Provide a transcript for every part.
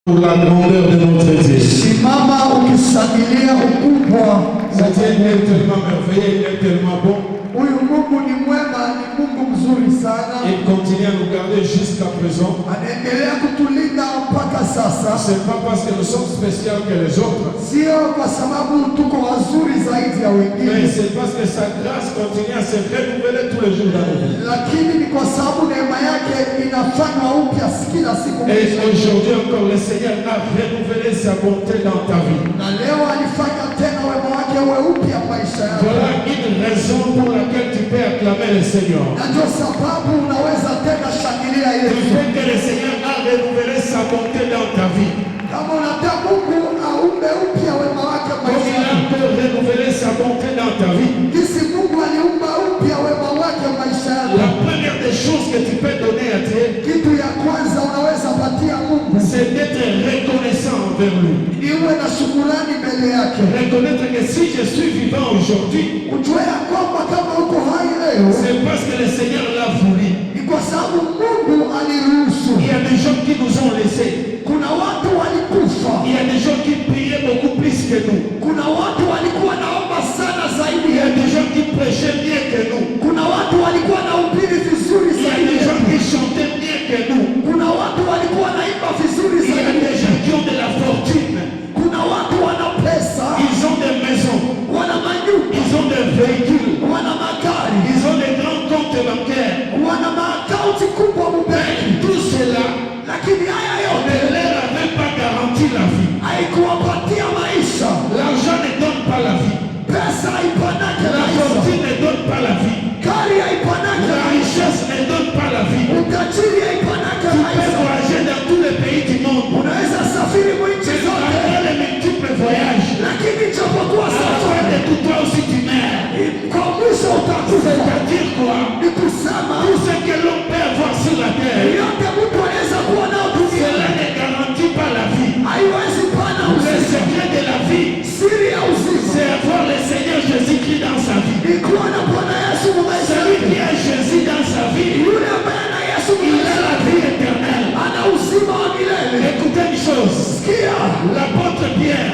Pour la grandeur de notre Dieu. Simama ukishangilia ukubwa. Cet Dieu est tellement merveilleux, il est tellement bon. Huyu Mungu ni mwema, ni Mungu mzuri sana. Il continue à nous garder jusqu'à présent. Anaendelea kutulinda mpaka sasa. C'est pas parce que nous sommes spéciaux que les autres. Sio kwa sababu tuko wazuri zaidi ya Mais wengine. c'est parce que sa grâce continue à se renouveler tous les jours dans nos vies. Lakini ni kwa sababu neema yake inafanywa upya kila siku. Et aujourd'hui encore, le Seigneur a renouvelé sa bonté dans ta vie. Na leo alifanya tena wema wake uwe upya maisha yako. Voilà une raison pour laquelle tu peux acclamer le Seigneur. Na ndio sababu unaweza tena shangilia Du Yesu. fait que le Seigneur a renouvelé sa bonté dans ta vie. Kama unataka Mungu aumbe upya wema wake Comme il maisha a yako. pu renouveler sa bonté dans ta vie. Jinsi Mungu aliumba upya wema wake maisha yako. La première des choses que tu peux donner à Dieu, Kitu ya kwanza unaweza patia Mungu c'est d'être reconnaissant envers lui. ni uwe na shukrani mbele yake. Reconnaître que si je suis vivant aujourd'hui, Ujue ya kwamba kama uko hai leo c'est parce que le Seigneur l'a voulu. ni kwa sababu Mungu aliruhusu. Il y a des gens qui nous ont laissés. Kuna watu walikufa, Il y a des gens qui priaient beaucoup plus que nous. kuna watu walikuwa naomba sana zaidi Il y a yetu, des gens qui prêchaient mieux que nous. kuna watu walikuwa na ubiri vizuri Il y a zaidi des gens yetu, qui chantaient mieux que nous. kuna watu walikuwa naimba vizuri Il y a zaidi des yetu, gens qui ont de la fortune. kuna watu wana pesa, Ils ont des maisons. wana manyumba, Ils ont des véhicules. wana magari, Ils ont des grands comptes bancaires. wana maakaunti kubwa mubenki, Tout cela lakini haya ne yote leur avait pas garanti la vie. haikuwapatia maisha. L'argent ne donne pas la vie. Pesa haipanake La maisha, fortune ne donne pas la vie. gari haipanake La maisha, richesse ne donne pas la vie. utajiri haipanake Tu peux maisha. voyager dans tous les pays du monde. Unaweza safiri mwinchi zote, Après les multiples voyages, lakini japokuwa à la fin safari de tout, toi aussi tu meurs. kwa mwisho utakufa. C'est-à-dire quoi? Ni kusema Tout ce que l'on peut avoir sur la terre, yote mtu anaweza kuwa nao cela duniani ne garantit pas la vie. haiwezi pana Le uzima. secret de la vie, Siri ya uzima c'est avoir le Seigneur Jésus-Christ dans sa vie. ni kuwa na Bwana Yesu maisha Celui yake. qui a Jésus dans sa vie, Yule ambaye ana Yesu il a maisha la vie éternelle. ana uzima wa milele. Écoutez une chose, Sikia, l'apôtre Pierre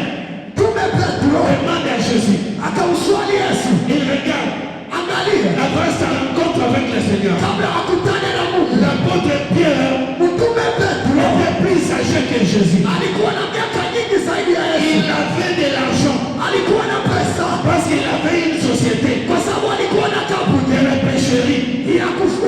Mtume Petro demande à Jésus, akamswali Yesu, il regarde, angalia, après sa rencontre avec le Seigneur, kabla akutane na Mungu, l'apôtre Pierre Mtume Petro était plus âgé que Jésus. alikuwa na miaka nyingi zaidi ya Yesu. Il avait de l'argent Alikuwa na pesa parce qu'il avait une société kwa sababu alikuwa na kampuni de la pêcherie. ya kufua.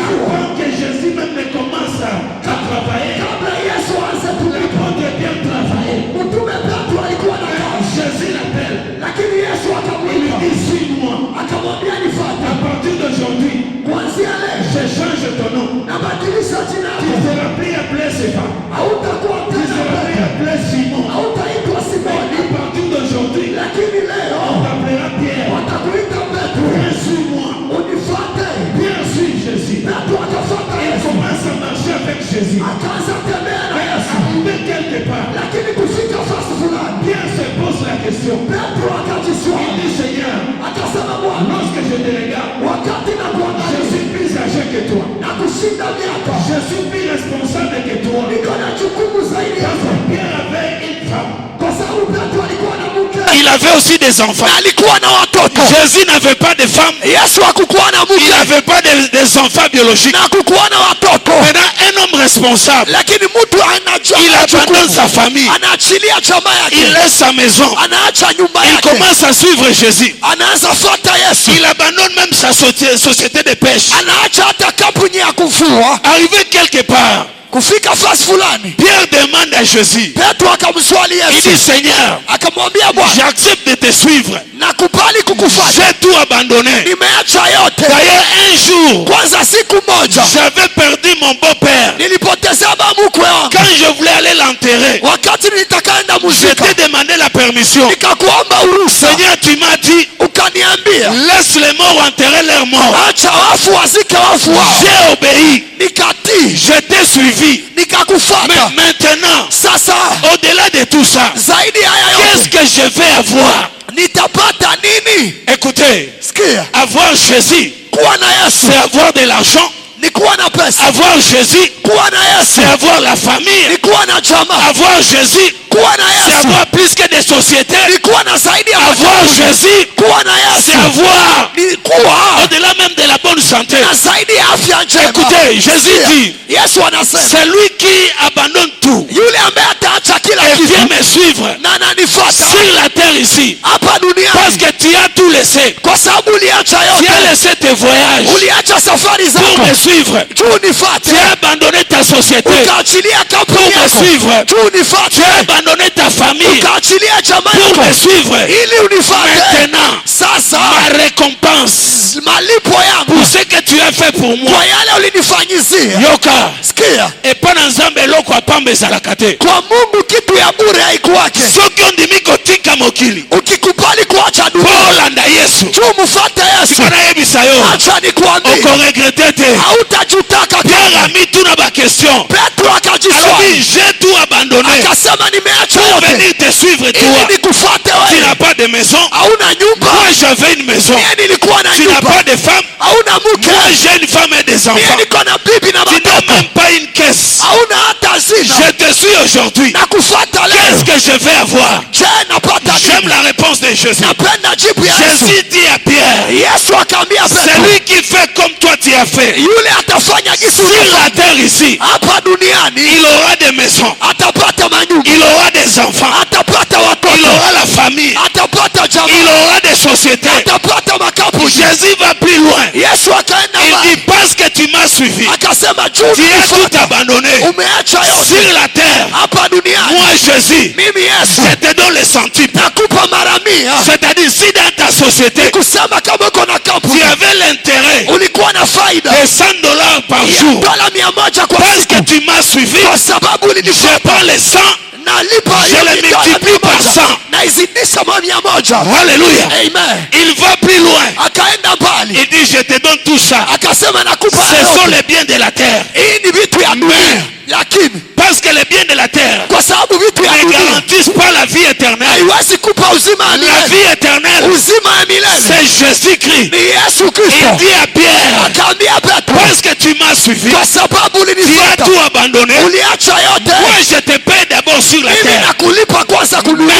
Avant que Jésus même ne commence à travailler, Kabla Yesu aanze kulipa, l'apôtre Pierre travaillait. Mtume Petro alikuwa na kazi, Jésus l'appelle. lakini Yesu Il lui akamwita, dit, suis-moi. akamwambia À nifuate. partir d'aujourd'hui, Kuanzia leo je change ton nom. nabadilisha jina Tu lako, seras plus appelé Stéphane. hautakuwa Tu tena seras plus Petro, appelé Simon. hautaitwa À Simoni, partir d'aujourd'hui, lakini on leo t'appellera Pierre. watakuita Petro. Viens, suis-moi. Unifuate. Viens, suis Jésus. Petro akafuata Il Yesu, commence à marcher avec Jésus. akaanza tembea na Yesu, Arrivé quelque part, lakini kufika fasi fulani Pierre se pose la question. Petro Il akajiswali, dit, Seigneur, akasema Bwana, lorsque je te regarde, wakati na je kuangalia suis plus âgé que toi. na kushinda miaka, Je suis plus responsable que toi. niko na jukumu zaidi Parce yako, que Pierre avait une femme. kwa sababu Petro alikuwa na mke, Il avait aussi des enfants. alikuwa na watoto. Jésus n'avait pas de femme. Yesu hakukuwa na Il mke n'avait pas des enfants biologiques. na hakukuwa na watoto, Maintenant, un homme responsable, lakini mtu anajua il abandonne sa famille. anaachilia jamaa Il yake, laisse sa maison. anaacha nyumba Il yake, commence à suivre Jésus. anaanza fuata Yesu, Il abandonne même sa société de pêche. anaacha hata kampuni ya kuvua. Arrivé quelque part, Kufika fasi fulani, Pierre demande à Jésus. Petro akamswali Il Yesu, dit, Seigneur, akamwambia Bwana, j'accepte de te suivre. nakubali kukufuata, J'ai tout abandonné. nimeacha yote. D'ailleurs, un jour, Kwanza siku moja j'avais perdu mon beau-père. nilipoteza mkwe wangu, Quand je voulais aller l'enterrer, wakati nitakaenda je muzika t'ai demandé la permission. nikakuomba uruhusa, Seigneur, tu m'as dit, ukaniambia laisse les morts enterrer leurs morts. acha wafu wazike wafu wao. J'ai obéi. Nikatii, Je t'ai suivi. Mais nikakufuata. maintenant, Sasa au-delà de tout ça, zaidi ya haya qu'est-ce yote que je vais avoir? nitapata nini? Écoutez, Sikia, avoir Jésus, kuwa na Yesu c'est avoir de l'argent. ni kuwa na pesa. Avoir Jésus, Kuwa na Yesu c'est avoir la famille. ni kuwa na jamaa. Avoir Jésus, Kuwa na c'est Yesu avoir plus que des sociétés. ni kuwa na zaidi ya Avoir makampuni. Jésus, Kuwa na c'est Yesu avoir ni kuwa au-delà même de la bonne santé. na zaidi ya afya njema. Écoutez, Jésus dit, Yesu anasema c'est lui qui abandonne tout yule ambaye ataacha kila et kitu vient me suivre na ananifuata sur la terre ici. hapa Parce duniani, que tu as tout laissé. kwa sababu uliacha Tu as yote, laissé tes voyages uliacha safari pour zako me suivre. tu unifuate, Tu as abandonné ta société ukaachilia pour kampuni me yako suivre. tu unifuate, Tu as abandonné ta famille ukaachilia chama pour yako me suivre. ili unifuate. Maintenant, Sasa ma récompense malipo yangu pour ce que tu as fait pour moi. kwa yale ulinifanyizia, Yoka. sikia, Et pas dans Nzambe eloko apamba ezalaka te. kwa Mungu kitu ya bure haikuwake. Soki ondimi kotika mokili Ukikubali kuacha mpo dunia olanda Yesu, tu mufate Yesu, sika nayebisa yo acha nikwambie, okoregrete te. hautajutaka Pierre tena. amituna bakestion, Petro alobi akajiswali j'ai tout abandonné akasema, nimeacha pour yote venir te suivre ili toi. nikufuate Tu wewe. n'as pas de maison, Hauna nyumba, moi j'avais une maison. mie nilikuwa na Tu n'as nyumba. pas de femme, Hauna mke, moi j'ai une femme et des mie enfants. niko na bibi na Tu n'as watoto. même pas une caisse. Hauna hata zina. Je te suis aujourd'hui. Na kufuata Qu'est-ce leo, que je vais avoir? je napata J'aime nini? la réponse de Jésus. Napenda jibu ya Yesu. Jésus dit à Pierre, Yesu akaambia Petro, celui qui fait comme toi tu as fait yule atafanya jinsi sur la ulifanya terre ici, hapa duniani, il aura des maisons, atapata manyumba, il aura des enfants, atapata il watoto, aura la famille, atapata il jamaa, aura des sociétés. atapata makampuni. Jésus va plus loin. Yesu akaenda Il mbali, dit parce que tu m'as suivi, akasema juu tu as tout nifuata, abandonné umeacha yote sur la terre. hapa duniani. Moi Jésus, Mimi Yesu je te donne le centuple. nakupa mara mia. C'est-à-dire si dans ta société Kusema kama uko na tu kampuni avais l'intérêt ulikuwa na faida de $100 par ya jour, dola 100 kwa parce siku, que tu m'as suivi, kwa sababu je ulinifuata, prends les 100, nalipa je hiyo le dola multiplie par 100 100. na izidisha mara 100. Alléluia. Amen. Il va plus loin. Akaenda mbali, Il dit je te donne tout ça. akasema nakupa Ce sont yote. les biens de la terre. Hii ni vitu ya dunia, lakini Parce que les biens de la terre kwa sababu vitu ya ne dunia garantissent pas la vie éternelle. haiwezi kupa uzima wa La milele. vie éternelle, Uzima wa milele c'est Jésus-Christ. ni Yesu Il Kristo. dit à Pierre, Akaambia Petro, parce que tu m'as suivi, kwa sababu tu as ulinifuata, tout abandonné. uliacha yote, Moi, je te paie d'abord sur la mimi terre. nakulipa kwanza kudunia,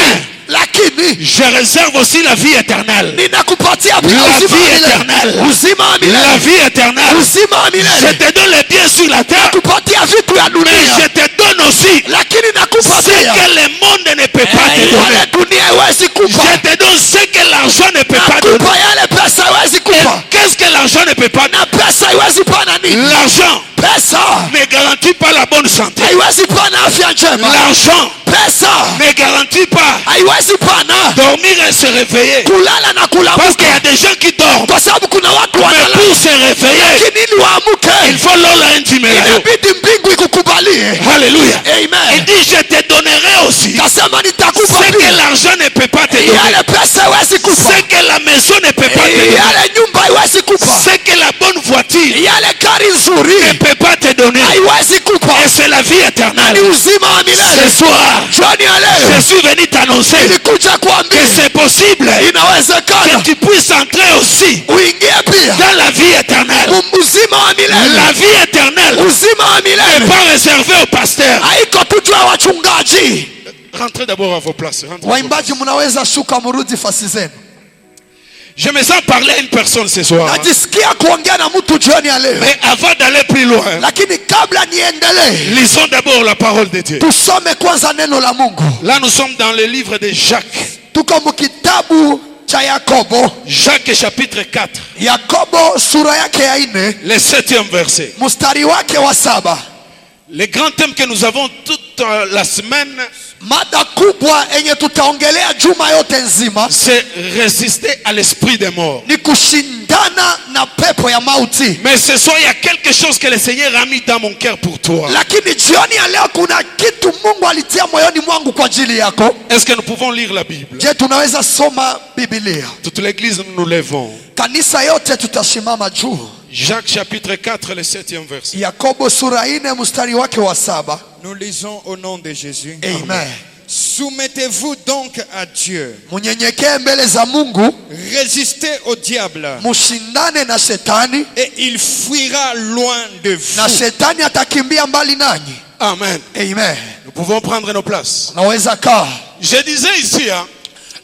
lakini Je réserve aussi la vie éternelle. ninakupatia pia La uzima vie wa milele. éternelle. Uzima wa La milele, vie éternelle. uzima wa Je milele. te donne les biens sur la terre, Kupatia vitu ya mais dunia, je te donne aussi lakini ce nakupatia que le monde ne peut pas te donner. yale dunia haiwezi kupa, Je te donne ce que l'argent ne peut pas donner. nakupa yale pesa haiwezi Et kupa, qu'est-ce que l'argent ne peut pas donner? na pesa haiwezi pana nini? L'argent Pesa ne garantit pas la bonne santé. haiwezi pana afya njema, L'argent pesa ne garantit pas haiwezi pana dormir et se réveiller. kulala na Parce qu'il y kulamuka, a des gens qui dorment. kwa sababu kuna watu Mais wanalala, pour se réveiller, lakini ili il waamuke faut l'ola intimelayo. inabidi mbingu ikukubalie. Alléluia. Il Amen. dit je te donnerai aussi Kasema nitakupa ce que pia l'argent ne peut pas te donner. yale pesa haiwezi kupa, Ce que la maison ne peut pas te donner. yale nyumba haiwezi kupa, Ce que la bonne voiture yale gari ne nzuri peut pas te donner. haiwezi kupa, Et c'est la vie ni éternelle. uzima wa Ce milele. soir, Jioni ya je leo suis venu t'annoncer nilikuja que kuambia c'est possible que inawezekana tu puisses entrer aussi uingie pia dans la vie éternelle. uzima wa milele. La vie éternelle Uzima wa n'est milele pas réservée aux pasteurs. haiko tu juu ya wachungaji. Rentrez d'abord à vos places. Rentrez. Waimbaji, mnaweza shuka mrudi fasi zenu. Je me sens parler à une personne ce soir. Najisikia kuongea na mtu jioni ya leo, Mais avant d'aller plus loin, lakini kabla niendelee, lisons d'abord la parole de Dieu. tusome kwanza neno la Mungu. Là, nous sommes dans le livre de Jacques. Tuko mkitabu cha Yakobo, Jacques chapitre 4, Yakobo sura yake ya 4 le 7e verset. mstari wake wa 7. Le grand thème que nous avons toute la semaine, Mada kubwa yenye tutaongelea juma yote nzima c'est résister à l'esprit des morts. ni kushindana na pepo ya mauti. Mais ce soir, il y a quelque chose que le Seigneur a mis dans mon cœur pour toi. Lakini jioni ya leo kuna kitu Mungu alitia moyoni mwangu kwa ajili yako. Est-ce que nous pouvons lire la Bible? Je, tunaweza soma Biblia? Toute l'église, nous nous lèvons. Kanisa yote tutasimama juu. Jacques chapitre 4, le 7e verset. Yakobo sura 4 mstari wake wa 7. Nous lisons au nom de Jésus. Amen. Soumettez-vous donc à Dieu. munyenyekee mbele za Mungu, Résistez au diable mushindane na shetani, et il fuira loin de na vous. shetani atakimbia mbali nanyi. Amen. Amen. Nous pouvons prendre nos places. Naweza kaa. Je disais ici, hein,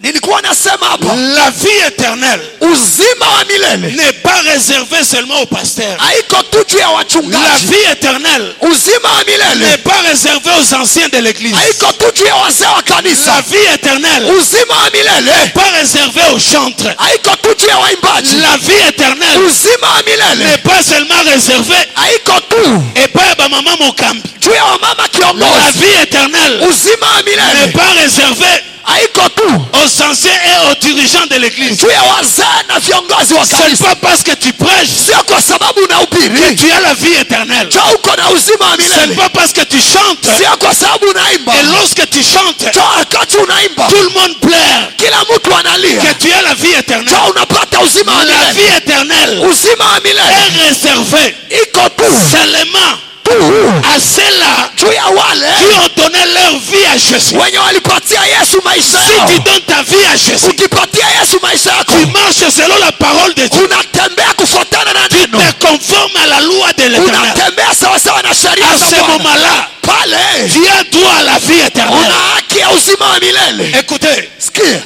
Nilikuwa nasema hapa, la vie éternelle uzima wa milele n'est pas réservée seulement aux pasteurs. haiko tu juu ya La wachungaji. vie éternelle Uzima wa n'est milele pas réservée aux anciens de l'église. haiko tu juu ya wazee wa La kanisa. vie éternelle Uzima wa milele n'est pas réservée aux chantres. haiko tu juu ya waimbaji. La vie éternelle Uzima wa n'est milele pas seulement réservée haiko tu et pas à maman Mokambi. juu ya wamama La kiongozi. vie éternelle Uzima wa n'est milele pas réservée haiko tu aux anciens et aux dirigeants de l'église. juu ya wazee na viongozi wa C'est kanisa. pas parce que tu prêches Sio kwa sababu que unahubiri tu as la vie éternelle. jo uko na uzima wa C'est milele. pas parce que tu chantes Sio kwa sababu unaimba et lorsque tu chantes, jo wakati unaimba tout le monde pleure kila mtu analia que tu as la vie éternelle. jo unapata uzima wa La milele. vie éternelle Uzima wa milele est réservée iko tu seulement tu à ceux-là juu ya wale qui ont donné leur vie à Jésus. wenye walipatia Yesu maisha Si tu yao. donnes ta vie à Jésus, Ukipatia Yesu maisha yako, tu marches selon la parole de Dieu. unatembea kufuatana na Tu neno, te conformes à la loi de l'éternel. unatembea sawasawa na sheria À za ce Bwana. moment-là, Pale tu as droit à la vie éternelle. una haki ya uzima wa milele. Écoutez, Sikia,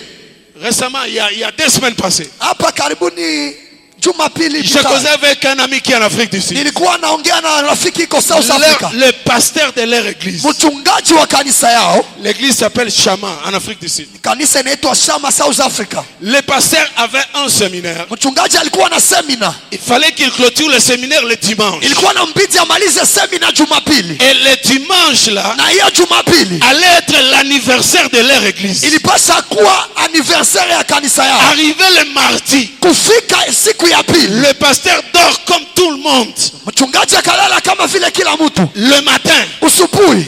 récemment, il y a 2 semaines passées, hapa karibuni Jumapili je causais avec un ami qui est en Afrique du Sud. nilikuwa naongea na rafiki iko South Africa, Le pasteur de leur église. mchungaji wa kanisa yao. L'église s'appelle Chama en Afrique du Sud. Kanisa inaitwa Shama South Africa. Le pasteur avait un séminaire. Mchungaji alikuwa na semina, Il fallait qu'il clôture le séminaire le dimanche. ilikuwa na mbidi amalize semina Jumapili, Et le dimanche là na hiyo Jumapili allait être l'anniversaire de leur église. ilipasha kuwa anniversaire ya kanisa yao. Arrivé le mardi, Kufika siku ya pili, le pasteur dort comme tout le monde. mchungaji akalala kama vile kila mtu. Le matin, Usubuhi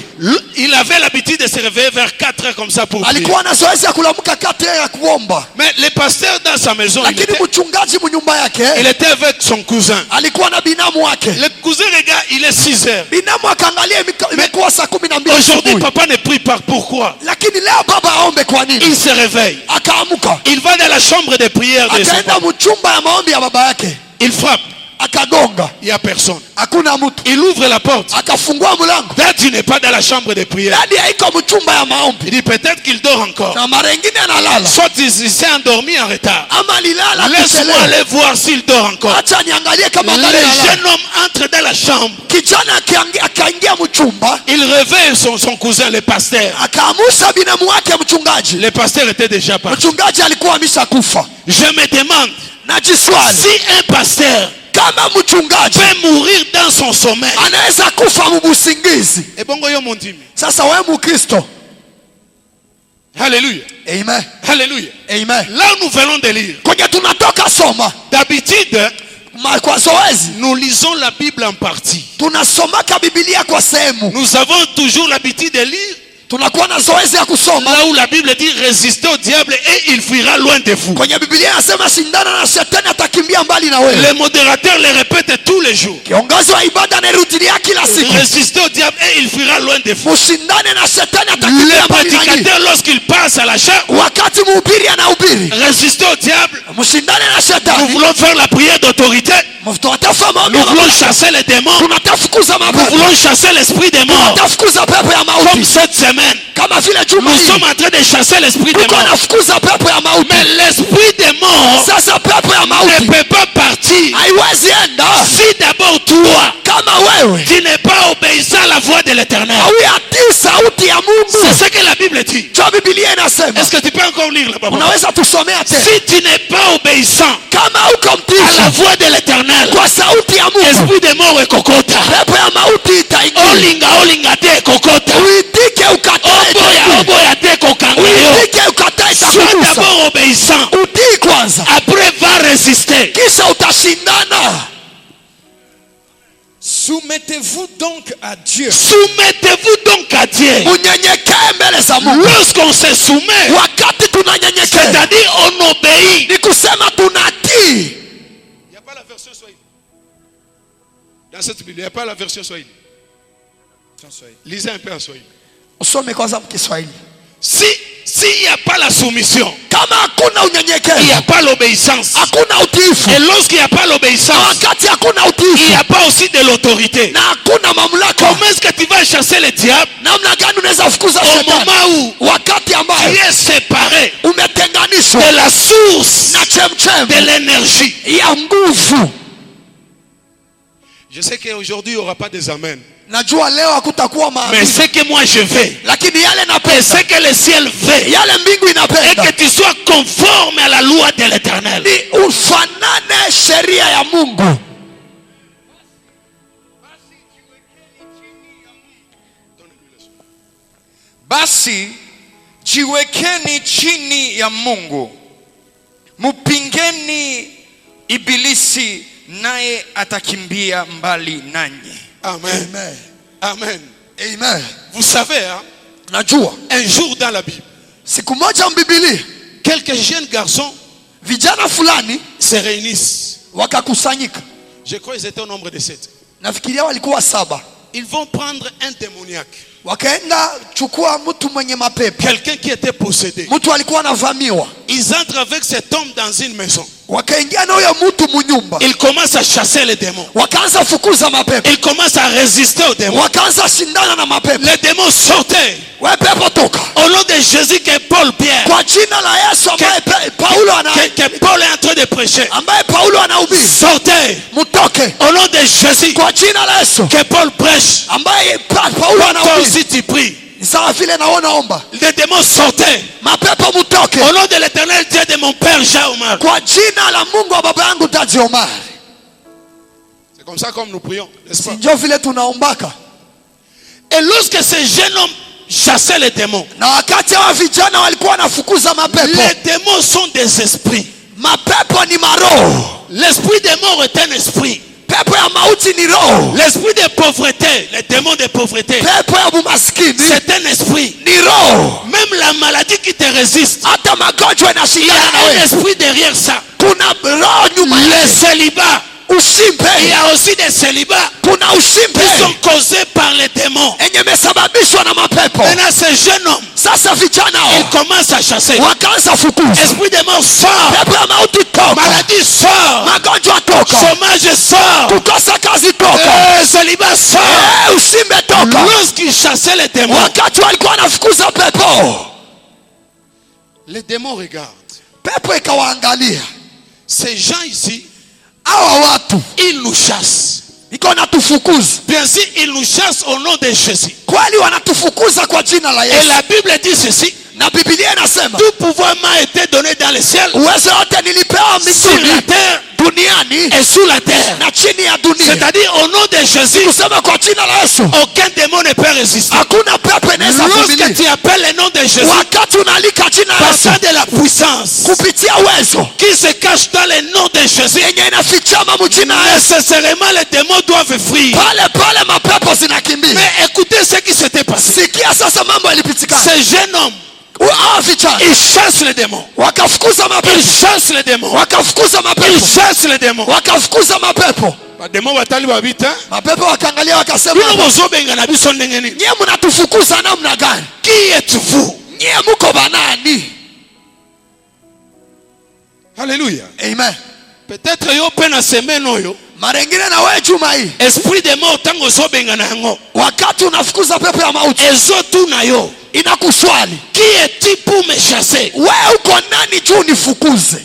il avait l'habitude de se réveiller vers 4 heures comme ça pour prier. alikuwa na zoezi ya kulamuka 4 ya kuomba, Mais le pasteur dans sa maison, lakini mchungaji mnyumba il yake était avec son cousin. alikuwa na binamu wake. Le cousin regarde, il est 6 heures. Binamu akaangalia imekuwa saa 12 Aujourd'hui, asubuhi, papa ne prie pas. Pourquoi? lakini leo baba aombe kwa nini? Il se réveille. Akaamuka Il va dans la chambre de prière de son akaenda papa. mchumba ya maombi ya baba yake, Il frappe. akagonga, Il n'y a personne. hakuna mtu. Il ouvre la porte. Akafungua mlango, Là, tu n'es pas dans la chambre de prière. ndani haiko mchumba ya maombi, Il dit peut-être qu'il dort encore. na mara ingine analala Soit il s'est endormi en retard. ama alilala Laisse-moi kuchelewa. aller voir s'il dort encore. Acha niangalie kama Le angali analala. jeune homme entre dans la chambre. Kijana akaingia mchumba, Il réveille son cousin, le pasteur. akaamusha binamu wake mchungaji. Le pasteur était déjà parti. Mchungaji alikuwa ameshakufa. Je me demande Najiswali si un pasteur kama mchungaji peut mourir dans son sommeil. anaweza kufa mubusingizi. Et bongo yo mondimi. Sasa wewe Mkristo, Alléluia. amen, Alléluia. amen. Là où nous venons de lire. Kwenye tunatoka soma D'habitude, kwa zoezi nous lisons la Bible en partie. tunasomaka Biblia kwa sehemu, Nous avons toujours l'habitude de lire tunakuwa na zoezi ya kusoma. là où la Bible dit résistez au diable et il fuira loin de vous. Kwenye Biblia inasema shindana na shetani atakimbia mbali na wewe. Les modérateurs le répètent tous les jours. Kiongozi wa ibada anarudilia kila siku, Résistez au diable et il fuira loin de vous. mushindane na shetani Le atakimbia mbali na nyinyi. prédicateur, lorsqu'il passe à la chair, Wakati mhubiri anahubiri, résistez au diable. mshindane na Nous shetani. voulons faire la prière d'autorité. Tunatafuta maombi Nous ya voulons mamlaka. chasser les démons. Tunatafukuza Nous mapepo, voulons chasser l'esprit des morts. tunatafukuza pepo ya Comme mauti. cette semaine, Kama vile juma nous hili sommes en train de chasser l'esprit des tuko morts. nafukuza pepo ya mauti. Mais l'esprit des morts Sasa pepo ya ne mauti peut pas partir haiwezi enda si d'abord toi, kama wewe tu n'es pas obéissant à la voix de l'éternel. hauyatii sauti ya C'est Mungu. ce que la Bible dit. Jo, Biblia inasema, Est-ce que tu peux encore lire là-bas? unaweza tusomea tena, Si tu n'es pas obéissant kama uko à la mtii voix de l'éternel, kwa sauti ya Mungu, esprit des morts et kokota. pepo ya mauti itaingia. Olinga te kokota. Uitike ukatae, Oboya te kokangayo. uitike ukatae, Sois itakugusa. d'abord obéissant. Utii kwanza, Après va résister. kisha utashindana. Soumettez-vous donc à Dieu. Soumettez-vous donc à Dieu. Unyenyekee mbele za Mungu. Lorsqu'on se soumet, Wakati tunanyenyekea c'est-à-dire on obéit. ni kusema tunatii. Il n'y a pas la version Swahili. Dans cette Bible, il n'y a pas la version Swahili. Lisez un peu en Swahili. Usome kwanza mkiswahili. S'il n'y a pas la soumission, kama hakuna il n'y unyenyekevu, a pas l'obéissance. hakuna utiifu. Et lorsqu'il n'y a pas Na l'obéissance, wakati hakuna il utiifu n'y a pas aussi de l'autorité. na hakuna mamlaka, Comment est-ce que tu vas chasser le diable namna gani unaweza fukuza au shetani moment où wakati tu ambayo es séparé umetenganishwa de la source na chemchem de l'énergie? ya nguvu? Je sais qu'aujourd'hui il n'y aura pas des amens. Najua leo hakutakuwa Mais maamini, ce que moi je veux, lakini yale et napenda, ce que le ciel veut, yale mbingu et inapenda que tu sois conforme à la loi de l'éternel. ni ufanane sheria ya Mungu. Basi jiwekeni chini ya Mungu, mupingeni ibilisi, naye atakimbia mbali nanyi. Amen. Amen. Amen. Amen. Vous savez, hein, Najua un jour dans la Bible, siku moja mbibili quelques jeunes garçons vijana fulani se réunissent. wakakusanyika, Je crois qu'ils étaient au nombre de 7. nafikiria walikuwa 7, Ils vont prendre un démoniaque, wakaenda chukua mtu mwenye mapepo, quelqu'un qui était possédé. mtu alikuwa anavamiwa, Ils entrent avec cet homme dans une maison. wakaingia na huyo mtu munyumba, Ils commencent à chasser les démons. wakaanza fukuza mapepo, Ils commencent à résister aux démons. wakaanza shindana na mapepo. Les démons sortaient. We pepo toka Au nom de Jésus que Paul Pierre, kwa jina la Yesu ambaye Paulo que Paul est en train de prêcher. ambaye Paulo anahubiri, Sortez. mtoke Au nom de Jésus kwa jina la Yesu que Paul prêche. ambaye Paulo Toi anahubiri. aussi tu pries. Ni sawa vile naona omba, Les démons sortaient. mapepo mtoke Au nom de l'éternel Dieu de mon père Jean-Omar. kwa jina la Mungu wa baba yangu Taji Omar. C'est comme ça comme nous prions, n'est-ce pas? Ndio vile tunaombaka. Et lorsque ces jeunes hommes chassaient les démons, Na wakati wa vijana walikuwa wanafukuza mapepo, les démons sont des esprits. mapepo ni maroho, L'esprit des morts est un esprit. pepo ya mauti ni roho, L'esprit de pauvreté, les démons de pauvreté, pepo ya bumaskini c'est un esprit. ni roho. Même la maladie qui te résiste, Hata magonjwa il y inashindana na a un wewe, esprit derrière ça. kuna roho nyuma Le yake. célibat, Usimpe, il y a aussi des célibats kuna qui usimpe sont causés par les démons. enye imesababishwa na mapepo. Maintenant, ces jeunes hommes, Sasa vijana ils hao commencent à chasser. wakaanza fukuza, Esprit des morts sort, pepo ya mauti toka, maladie sort, magonjwa toka, chômage sort, kukosa kazi toka, célibat sort. usimbe toka. Lorsqu'ils chassaient les démons, Wakati walikuwa wanafukuza pepo, les démons regardent. pepo ikawaangalia, Ces gens ici, hawa watu ils nous chassent. iko natufukuza Bien sûr, ils nous chassent au nom de Jésus. kweli, wanatufukuza kwa jina la Et Yesu. la Bible dit ceci: Na Biblia inasema tout pouvoir m'a été donné dans le ciel, uwezo wote nilipewa sur la mbinguni, terre duniani et sous la terre. na chini ya dunia. C'est-à-dire, au nom de Jésus, Kusema kwa jina la Yesu aucun démon ne peut résister. hakuna pepo inaweza Lorsque kuvumilia. tu appelles le nom de Jésus, Wakati unalika jina la Yesu passant de la puissance kupitia uwezo qui se cache dans le nom de Jésus, yenye inafichama mjina la Yesu, nécessairement les démons doivent fuir. pale pale mapepo zinakimbia. Mais écoutez ce qui s'était passé. Sikia sasa mambo yalipitikana. Ces jeunes hommes, Hawa vijana ils chassent les démons. wakafukuza Ils mapepo, chassent les démons. wakafukuza Ils mapepo, chassent les démons. wakafukuza mapepo. Les démons batali babita. Mapepo wakaangalia wakasema, Bino bozobenga na biso ndenge nini? nyie mnatufukuza namna gani? Qui êtes-vous? Nyie muko banani? Alléluia. Amen. Peut-être yo pe na semaine oyo, Mara ingine na wewe juma hii, esprit de mort tango zobenga na yango, wakati unafukuza pepo ya mauti, ezotu na yo. inakuswali Qui es-tu pour me chasser? wewe uko nani juu nifukuze?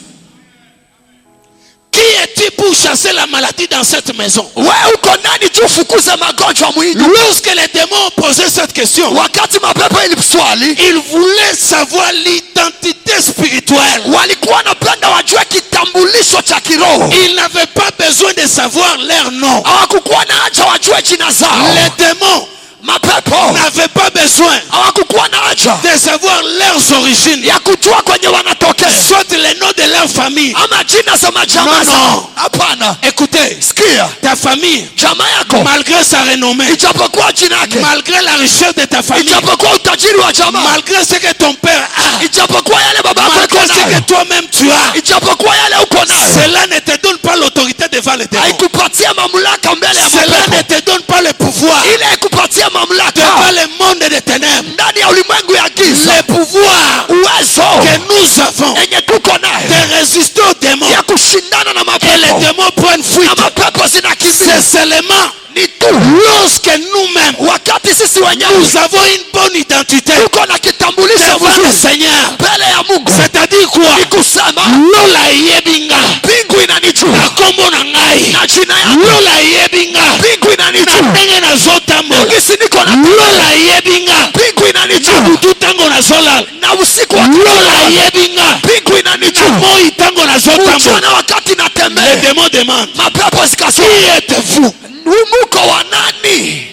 Qui es-tu pour chasser la maladie dans cette maison? Wewe uko nani juu fukuze magonjwa mwili? Lorsque les démons ont posé cette question, Wakati mapepo iliswali, ils voulaient savoir l'identité spirituelle. walikuwa wanapenda wajue kitambulisho cha kiroho. Ils n'avaient pas besoin de savoir leur nom. Hawakukuwa na haja wajue jina zao. Les démons Mapepo n'avaient pas besoin hawakukuwa na haja de savoir leurs origines, ya kujua kwenye wanatokea soit le nom de leur famille. ama jina za majamaa No, no. zao. Hapana, Écoutez, sikia, ta famille, jamaa yako malgré sa renommée, ijapokuwa jina yake, malgré la richesse de ta famille, ijapokuwa utajiri wa jamaa, malgré ce que ton père a, ijapokuwa yale baba yako malgré iko ce que nayo, toi-même tu as, ijapokuwa yale uko nayo, cela ne te donne pas l'autorité devant les démons. haikupatia mamlaka mbele ya Cela ne mapepo, te donne pas le pouvoir ile ikupatia mamlaka devant le monde des ténèbres, ndani ya ulimwengu ya giza, le pouvoir uwezo que nous avons yenye tuko nayo de résister aux démons, ya kushindana na et les mapepo, démons prennent fuite, na mapepo zinakimbia. c'est seulement Ni tu lorsque nous-mêmes wakati sisi wenyewe nous avons une bonne identité tuko na kitambulisho devant le vizuri Seigneur, mbele ya Mungu, c'est-à-dire quoi? ni kusema Lola yebinga mbingu inanijua na kombo na ngai, na jina yangu, lola yebinga mbingu na inanijua ndenge nazotambola, ngisi niko na lola yebinga mbingu na inanijua butu tango nazolala, na usiku wa lola yebinga mbingu na inanijua moi tango nazotambola. mchana wakati Les natembea, démons demandent, mapepo zikasema qui êtes-vous? muko wa nani?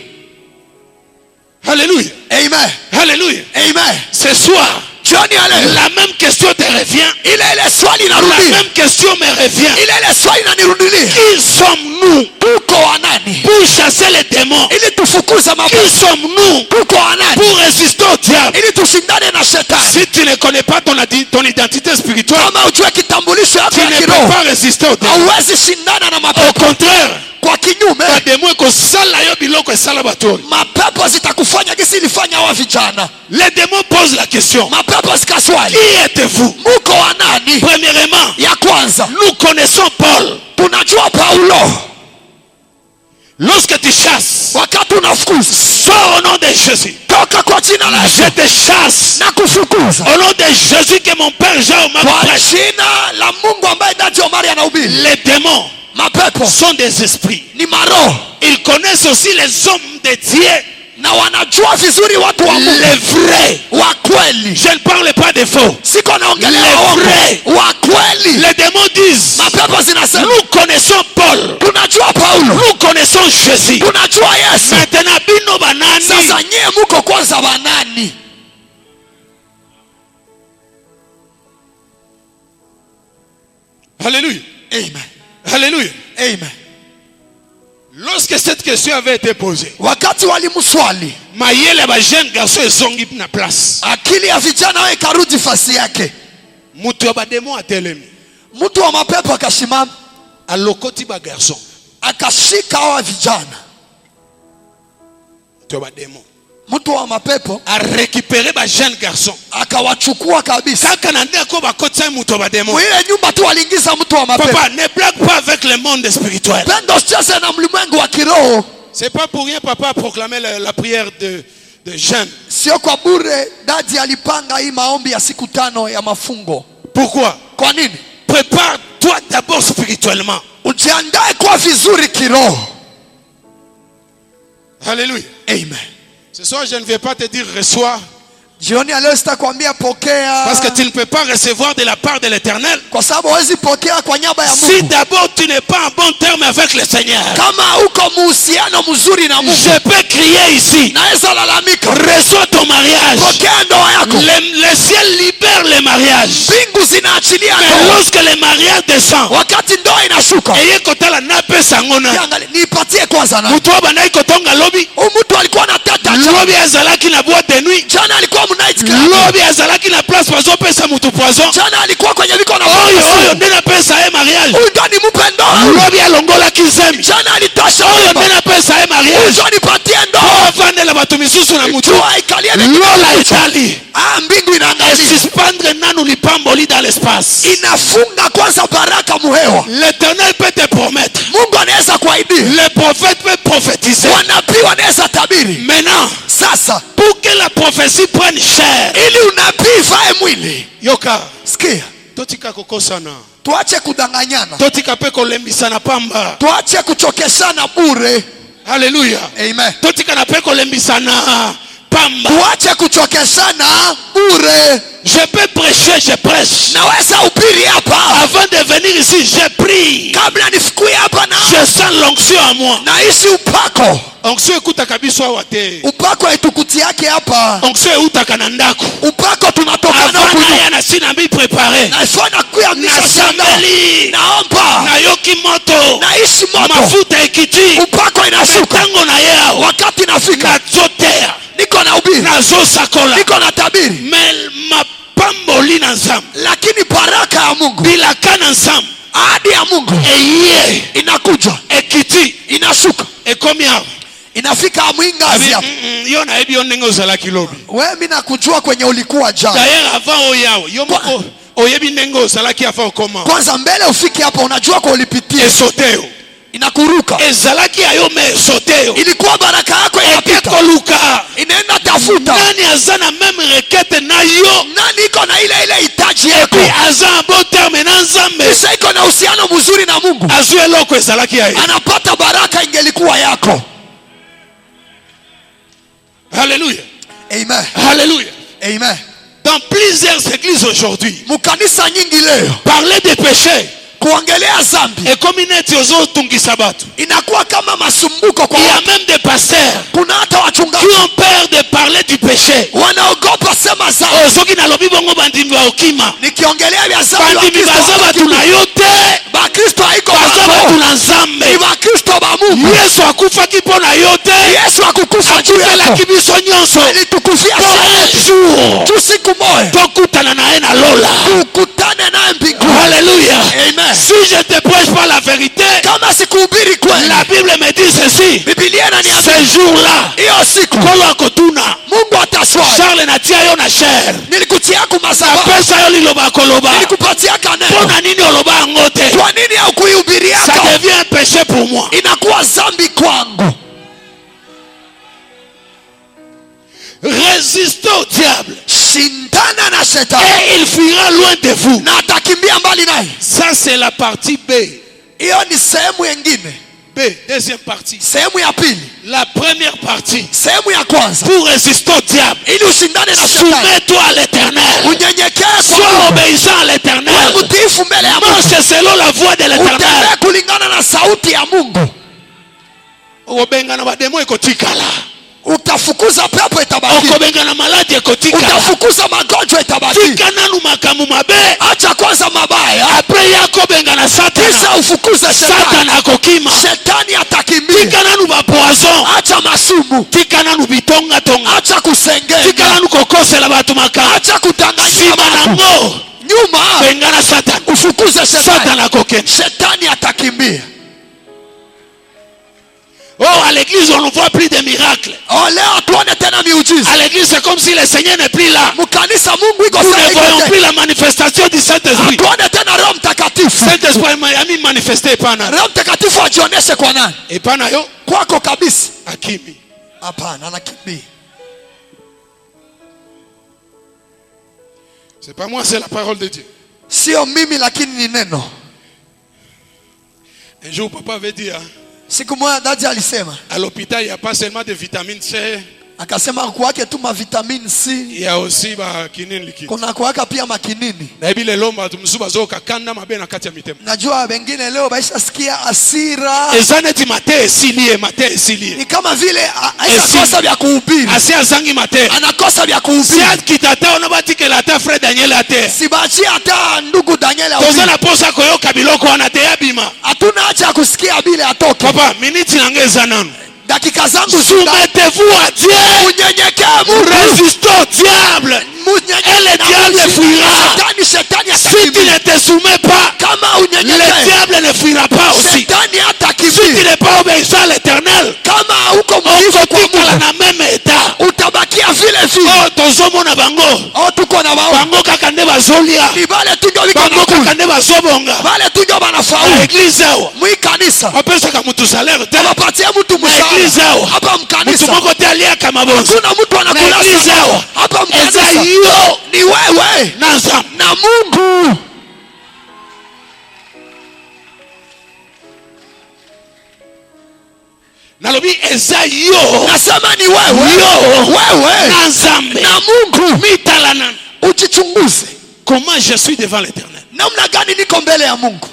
Alléluia, Amen, alléluia. amen. Ce soir, Jioni ya leo la même question te revient, ile swali la inarudia, même question me revient. ile swali inanirudilia, Qui sommes-nous tuko wa nani pour chasser les démons? ili tufukuze Qui mapepo? sommes-nous Tuko wa nani pour résister au diable? ili tushindane na shetani? Si tu ne connais pas ton identité spirituelle, Kama ujue kitambulisho yako tu ya ne peux kiroho, pas résister au diable. hauwezi shindana na Au mapepo. contraire, Kwa kinyume, bademo ekosala yo biloko esala bato. mapepo zitakufanya gisi ilifanya hawa vijana. Les démons posent la question, Mapepo zikaswali, qui êtes-vous? muko wa nani? Premièrement, Ya kwanza, nous connaissons Paul. tunajua Paulo. Lorsque tu chasses, Wakati unafukuza, sors au nom de Jésus. toka kwa jina la Je Yesu te chasse na kufukuza au nom de Jésus que mon père Jean m'a kwa prêché. jina la Mungu ambaye Dadi Omari anahubiri. Les démons Mapepo sont des esprits. ni maroho Ils connaissent aussi les hommes de Dieu, na wanajua vizuri watu wa Mungu les vrais. wa kweli. Je ne parle pas des faux. Siko naongelea Les waongo, vrais. wa kweli. Les démons disent, Mapepo zinasema nous connaissons Paul, tunajua Paulo, nous connaissons Jésus. tunajua Yesu. Maintenant, bino banani? Sasa nyie muko kwanza wanani? Alléluia. Amen, Alléluia. amen. Lorsque cette question avait été posée, Wakati walimswali, mayele ba jeune garçon ezongi na place. akili ya vijana wao ikarudi fasi yake. Mutu ya ba démon atelemi. Mtu wa mapepo akasimama, Alokoti ba garçon. akashika hawa vijana. Mutu ya ba démon. Mtu wa mapepo A récupéré ba jeune garçon. akawachukua kabisa. Kaka na ndeko ba kotsa mutu ya ba démon. Mwile nyumba tu waliingiza mtu wa mapepo. Papa, ne blague pas avec le monde spirituel. Pendo sicheze na mlimwengu wa kiroho. C'est pas pour rien papa a proclamé la prière de jeûne. Sio kwa bure Dadi alipanga hii maombi ya siku 5 ya mafungo. Pourquoi? Kwa nini? Prépare-toi d'abord spirituellement. Ujiandae kwa vizuri kiroho. Alléluia. Amen. Ce soir, je ne vais pas te dire reçois, Jioni ya leo sitakwambia pokea, parce que tu ne peux pas recevoir de la part de l'Éternel kwa sababu hawezi pokea kwa niaba ya si Mungu. d'abord tu n'es pas en bon terme avec le Seigneur. Kama uko muhusiano mzuri na Mungu, Je peux crier ici, naweza lalamika, reçois ton mariage. pokea ndoa yako. Le ciel libère le mariage. Mbingu zinaachilia Mais ndoa. lorsque le mariage descend, Wakati ndoa inashuka, eye kotala nape sangona. kiangalia, nipatie kwanza na. Mutu abandai kotonga lobi. Mtu alikuwa na tata Lobi azalaki na boîte de nuit. jana, alikuwa mnight club. Lobi azalaki na place bazopesa mutu poison. Jana alikuwa kwenye viko na Oyo nde napesa ye mariage. huyu ndo nimupe ndoa. Lobi alongolaki nzembi. Jana alitosha Oyo mimba. nde napesa ye Huyu mariage. ndo nipatie Po ndoa. avandela bato misusu na mutu. Jua ikalie Lola etali. mbingu inaangalia. Suspendre nanu lipamboli dans l'espace. Inafunga kwanza baraka muhewa. L'Éternel peut te promettre. Mungu anaweza kuahidi. Le prophète peut prophétiser. Wanabii wanaweza tabiri. Maintenant, Sasa pour que la prophétie prenne chair, ili unabii vae mwili. yoka Sikia, totika kokosana, tuache kudanganyana, totika pe kolembisana pamba. tuache kuchokeshana bure. Alléluia. Amen. Totika na pe kolembisana pamba. Tuache kuchokeshana bure. Je peux prêcher, je prêche. Naweza upiri hapa. Avant de venir ici, je prie. Kabla nifikue hapa na Je sens l'onction à moi. naishi upako. Onction ekutaka biso awa te. Upako haitukuti yake hapa. Onction eutaka na ndako. Upako tunatokana Avant huku. na ya na sina mbi préparé. Na ifana kuya nisha shanda. Nasambeli. Naomba. Nayoki moto. Naishi moto. Mafuta ekiti. Upako inashuka. Tango na yao. Wakati nafika. Nazotea. Niko na ubiri. Nazosakola. Niko na tabiri. Mais mapamboli na nzambe. Lakini baraka ya Mungu. Bilaka na nzambe. Ahadi ya Mungu. Eye. Inakuja. Ekiti. Inashuka. Ekomi awa. inafika mwingazi hapo. Yo na ebi onengo zala kilobi. Wewe mimi nakujua kwenye ulikuwa jana. D'ailleurs avant oyao, yo moko oyebi nengo zala ki avant comment. Kwanza mbele ufike hapa unajua kwa ulipitia. Esoteo. Inakuruka. Ezalaki ayo me esoteo. Ilikuwa baraka yako inapita. Luka. Inaenda tafuta. Nani azana même requête na yo? Nani iko na ile hitaji yako? Azana bon terme na nzambe. Kisha iko na uhusiano mzuri na Mungu. Azue loko ezalaki ayo. Anapata baraka ingelikuwa yako. Alléluia. Amen. Alléluia. Amen. Dans plusieurs églises aujourd'hui, mukanisa nyingi leo parler des péchés kuongelea zambi et comme ineti ozo tungisa batu. Inakuwa kama masumbuko kwa il y a même des pasteurs kuna hata wachungaji qui ont peur de parler du péché. Wanaogopa sema zambi. Soki na lobi bongo bandimi wa okima. Nikiongelea vya zambi bandimi bazaba tunayote. Ba Kristo haiko bazaba tunanzambe. Ni ba Kristo ba Mungu. Yesu akufa kipo na yote. Yesu akukufa juu yako. Akufela kibiso nyonso. Alitukufia jour. Tu siku moja. Tokutana naye na lola. Tukutane naye mbinguni. Hallelujah. Amen. Si je te prêche pas la vérité, kama sikuhubiri kweli, la Bible me dit ceci. Biblia inaniambia ce jour-là, hiyo siku kolo akotuna Mungu ataswali. Charles natia yo na chair. Nilikutia kumasaba. Pesa yo liloba koloba. Nilikupatia kaneno. Pona nini oloba ngote? Kwa nini haukuihubiria? Ça devient un péché pour moi. Inakuwa zambi kwangu. Résistez au diable. Shindana na shetani. Et il fuira loin de vous. Na atakimbia mbali naye. Ça c'est la partie B. Hiyo ni sehemu nyingine. B, deuxième partie. Sehemu ya pili. La première partie. Sehemu ya kwanza. Pour résister au diable. Ili ushindane na shetani. Soumets-toi à l'Éternel. Unyenyekee sois obéissant à l'Éternel. Mtiifu mbele ya Mungu. Marche selon la voix de l'Éternel. Utembee kulingana na sauti ya Mungu. Obenga na bademo ekotikala. Utafukuza pepo itabaki. Okobenga na maladi ekotikala. Utafukuza magonjwa itabaki. Tikana nu makamu mabe. Acha kwanza mabaya. Après yakobenga na Satan. Kisha ufukuze shetani. Satan akokima. Shetani atakimbia. Tikana nu ba poison. Acha masumu. Tikana nu bitonga tonga. Acha kusengenya. Tikana nu kokosela batu maka. Acha kutanganya. Sima na ngo. Nyuma. Benga na Satan. Ufukuze shetani. Satan akokena. Shetani atakimbia. Oh, à l'église, on ne voit plus de miracles. Oh, leo tuone tena miujiza. À l'église, c'est comme si le Seigneur n'est plus là. Mkanisa Mungu iko Nous sasa. ne voyons plus la manifestation du Saint-Esprit. Tuone tena Roho Mtakatifu. Saint-Esprit m'a manifesté pana. Roho Mtakatifu ajionyeshe kwa nani? Epana yo Kwako kabisa. akimi. Hapana, anakimbia. C'est pas moi, c'est la parole de Dieu. Sio mimi lakini ni neno. Un jour, papa avait dit, siku moja dadi alisema, à l'hôpital, il n'y a pas seulement de vitamine C. Akasema kuwake tu vitamine C. Il y a aussi ba kinini liquide. Kuna kuwaka pia makinini. Na hivi leo msuba zoka kanda mabe na kati ya mitema. Najua wengine leo baisha sikia asira. Ezaneti mate esilie. Ni kama vile anakosa vya kuhubiri. Asia zangi mate. Anakosa vya kuhubiri. Sia kitata onabatike la ta frère Daniel ate. Sibachi hata ndugu Daniel ate. Tozana posa koyoka biloko anatea bima. Hatuna haja kusikia bile atoke. Papa, miniti nangeza nanu. Dakika zangu soumettez-vous à Dieu. Résistez au diable. Et le diable fuira. Si tu ne te soumets pas, le diable ne fuira pas aussi. Si tu n'es pas obéissant à l'Éternel, on kotikala na même état. Oh, tozomona bango. Bango kaka nde bazolia. Bango kaka nde bazobonga. Na église awa. Wapesaka mutu salaire te. Na église awa. Mutu moko te aliaka mabonzo. Na église awa. Eza yo. Ni wewe na Nzambe. Na Mungu. Nalobi eza yo. Nasema ni wewe. Yo. Wewe. Na Nzambe. Na Mungu. Mitalana. Ujichunguze. Comment je suis devant l'Éternel? Namna gani niko mbele ya Mungu?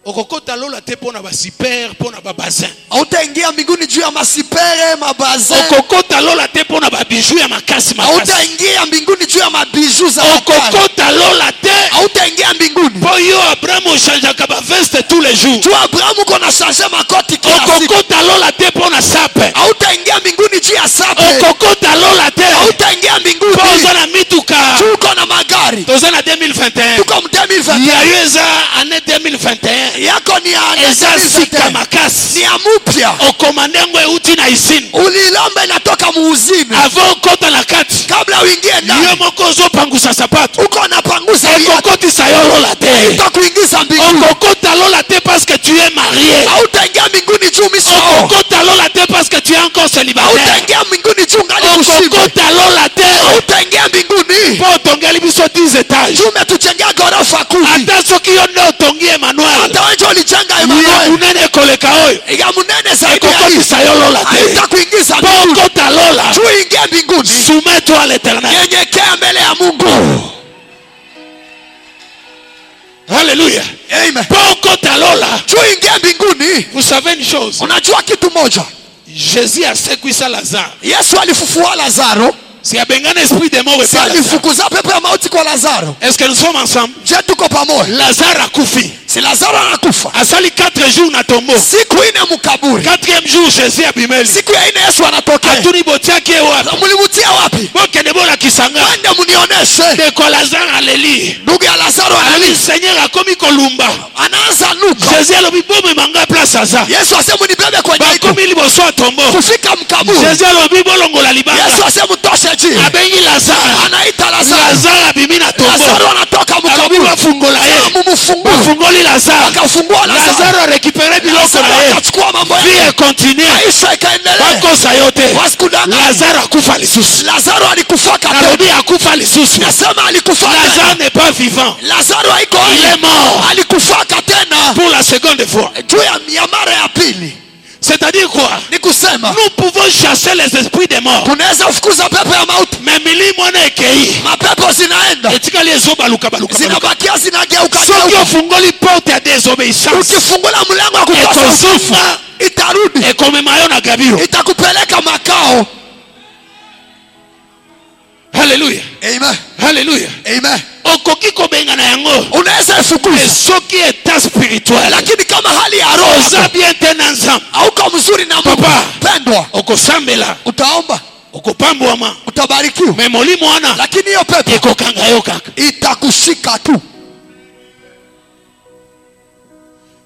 Okokota lola te pona ba super pona ba bazin. Hautaingia mbinguni juu ya masipere, mabazin. Okokota lola te pona ba bijou ya makasi. Hautaingia mbinguni juu ya mabijou za okokota lola te. Hautaingia mbinguni. Po yo Abraham changeaka ba veste tous les jours. Tu Abraham kona changer makoti kila siku. Okokota lola te pona sape. Hautaingia mbinguni juu ya sape. Okokota lola te. Hautaingia mbinguni. Po zana mituka. Tu kona magari. Tozana 2021. Tuko Il y a eu ça année 2021. yako ni ya Eza sika makasi. ni ya mupya. Okomandengo euti na isini. Ulilomba inatoka muuzini. Avant kota na kati. Kabla uingie ndani. Yo moko zo pangusa sapato. Uko unapangusa Okokoti sayo la te. utakuingiza mbinguni. Okokota lola te parce que tu es marié. Hautaingia mbinguni juu misao. Okokota lola te parce que tu es encore célibataire. Hautaingia mbinguni juu ngali kushimba. Okokota lola te. Hautaingia mbinguni. Po tongeli biso 10 étages. Tumetujengea ghorofa 10. Ata soki yo ndo tongi Emmanuel. Hata wewe ulijenga Ya Emmanuel. munene koleka oyo. Ya munene zaidi. Okokoti sayo lola te. Haitakuingiza mbinguni. Po kota lola. Juu ingia mbinguni. Soumets-toi à l'Éternel. Nyenyekea mbele ya Mungu. Alléluia. Amen. Po kota lola. Juu ingia mbinguni. Vous savez une chose. Unajua kitu moja. Jésus a sécuissé Lazare. Yesu alifufua Lazaro. Si abengana esprit de mort et Si pas Lazare. alifukuza pepo ya mauti kwa Lazaro. Est-ce que nous sommes ensemble? Je tuko pamoja. Lazare a kufi. Si Lazaro anakufa. Asali 4 jours na tombo. Siku ine mukaburi. 4e jour Jésus abimeli. Siku ya ine Yesu anatokea. Atuni botiaki wapi? Mulimutia wapi? Bokende bola kisanga. Wende munioneshe. De kwa Lazare aleli. Ndugu ya Lazaro Ali anali. Seigneur akomi kolumba. Anaanza nuka. Jésus alobi bomo manga place asa. Yesu asemu nibebe kwenye iko. Bakomi liboso tombo. Kufika mkaburi. Jésus alobi bolongola libanga. Yesu asemu toshe chini. Abengi Lazare. Anaita Lazaro. Lazare abimi na tombo. Lazaro anatoka Alobi mkaburi. bafungola ye. Mumufungua. Bafungoli Lazare. Akafungua Lazaro. Lazare a récupéré biloko na ye. Akachukua mambo yake. Vie continue. Maisha ikaendelea. Bakosa yote. Wasikudanganya. Lazare akufa lisusu. Lazaro alikufa tena. Nalobi akufa lisusu. Nasema alikufa Lazare tena. n'est pas vivant. Lazaro haiko Il est mort. alikufa tena. Pour la seconde fois. Juu ya mara ya pili. C'est-à-dire quoi? Ni kusema Nous pouvons chasser les esprits des morts. tunaweza kufukuza pepo ya mauti. Mais milimo na ekei. Mapepo zinaenda. Etikali ezo baluka baluka. Zinabakia zinageuka. Soki ofungoli porte ya désobéissance. Ukifungula mlango wa kukosa Ekosuma. itarudi. Ekomema yo na gabiro. Itakupeleka makao. Alléluia. Amen. Alléluia. Amen. Okoki kobenga na yango. Unaweza ifukuza. Soki état spirituel. Lakini kama hali ya roho Oza bien tena nzambe. hauko mzuri na Mungu. Papa. Pendwa. Okosambela. Utaomba. Okopambwama. Utabarikiwa. Mais molimo wana. Lakini hiyo pepo Ekokanga yo kaka. itakushika tu.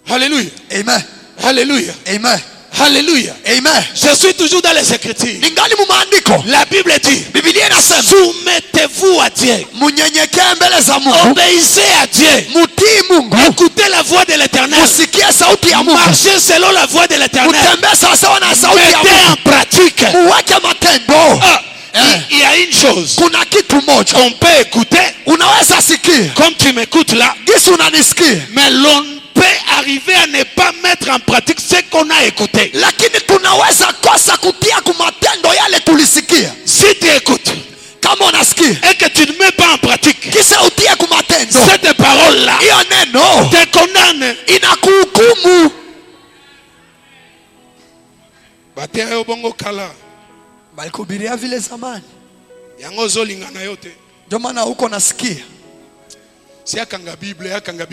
Alléluia. Amen. Alléluia. Amen. Alléluia. Amen. Je suis toujours dans les Écritures. Ningali mu maandiko. La Bible dit, Biblia inasema soumettez-vous à Dieu. munyenyekee mbele za Mungu. Obéissez à Dieu. Mutii Mungu. Écoutez la voix de l'Éternel. Musikie sauti ya Mungu. Marchez selon la voix de l'Éternel. Mutembee sawasawa na sauti ya Mettez Mungu. en pratique. Muweke matendo. Ah, il y a une chose. Kuna kitu moja. On peut écouter, Unaweza sikia. comme tu m'écoutes là, Gisi unanisikia. mais l'on peut arriver à ne pas mettre en pratique ce qu'on a écouté. Lakini tunaweza kosa kutia kumatendo yale tulisikia. Si tu écoutes Kama unasikia. et que tu ne mets pas en pratique Kisha utie kumatendo. cette parole-là, Hiyo neno te condamne. inakuhukumu. Batea yo bongo kala. Balikubiria vile zamani. Yango zolingana yote. Ndio maana huko nasikia. Si akanga Bible akende.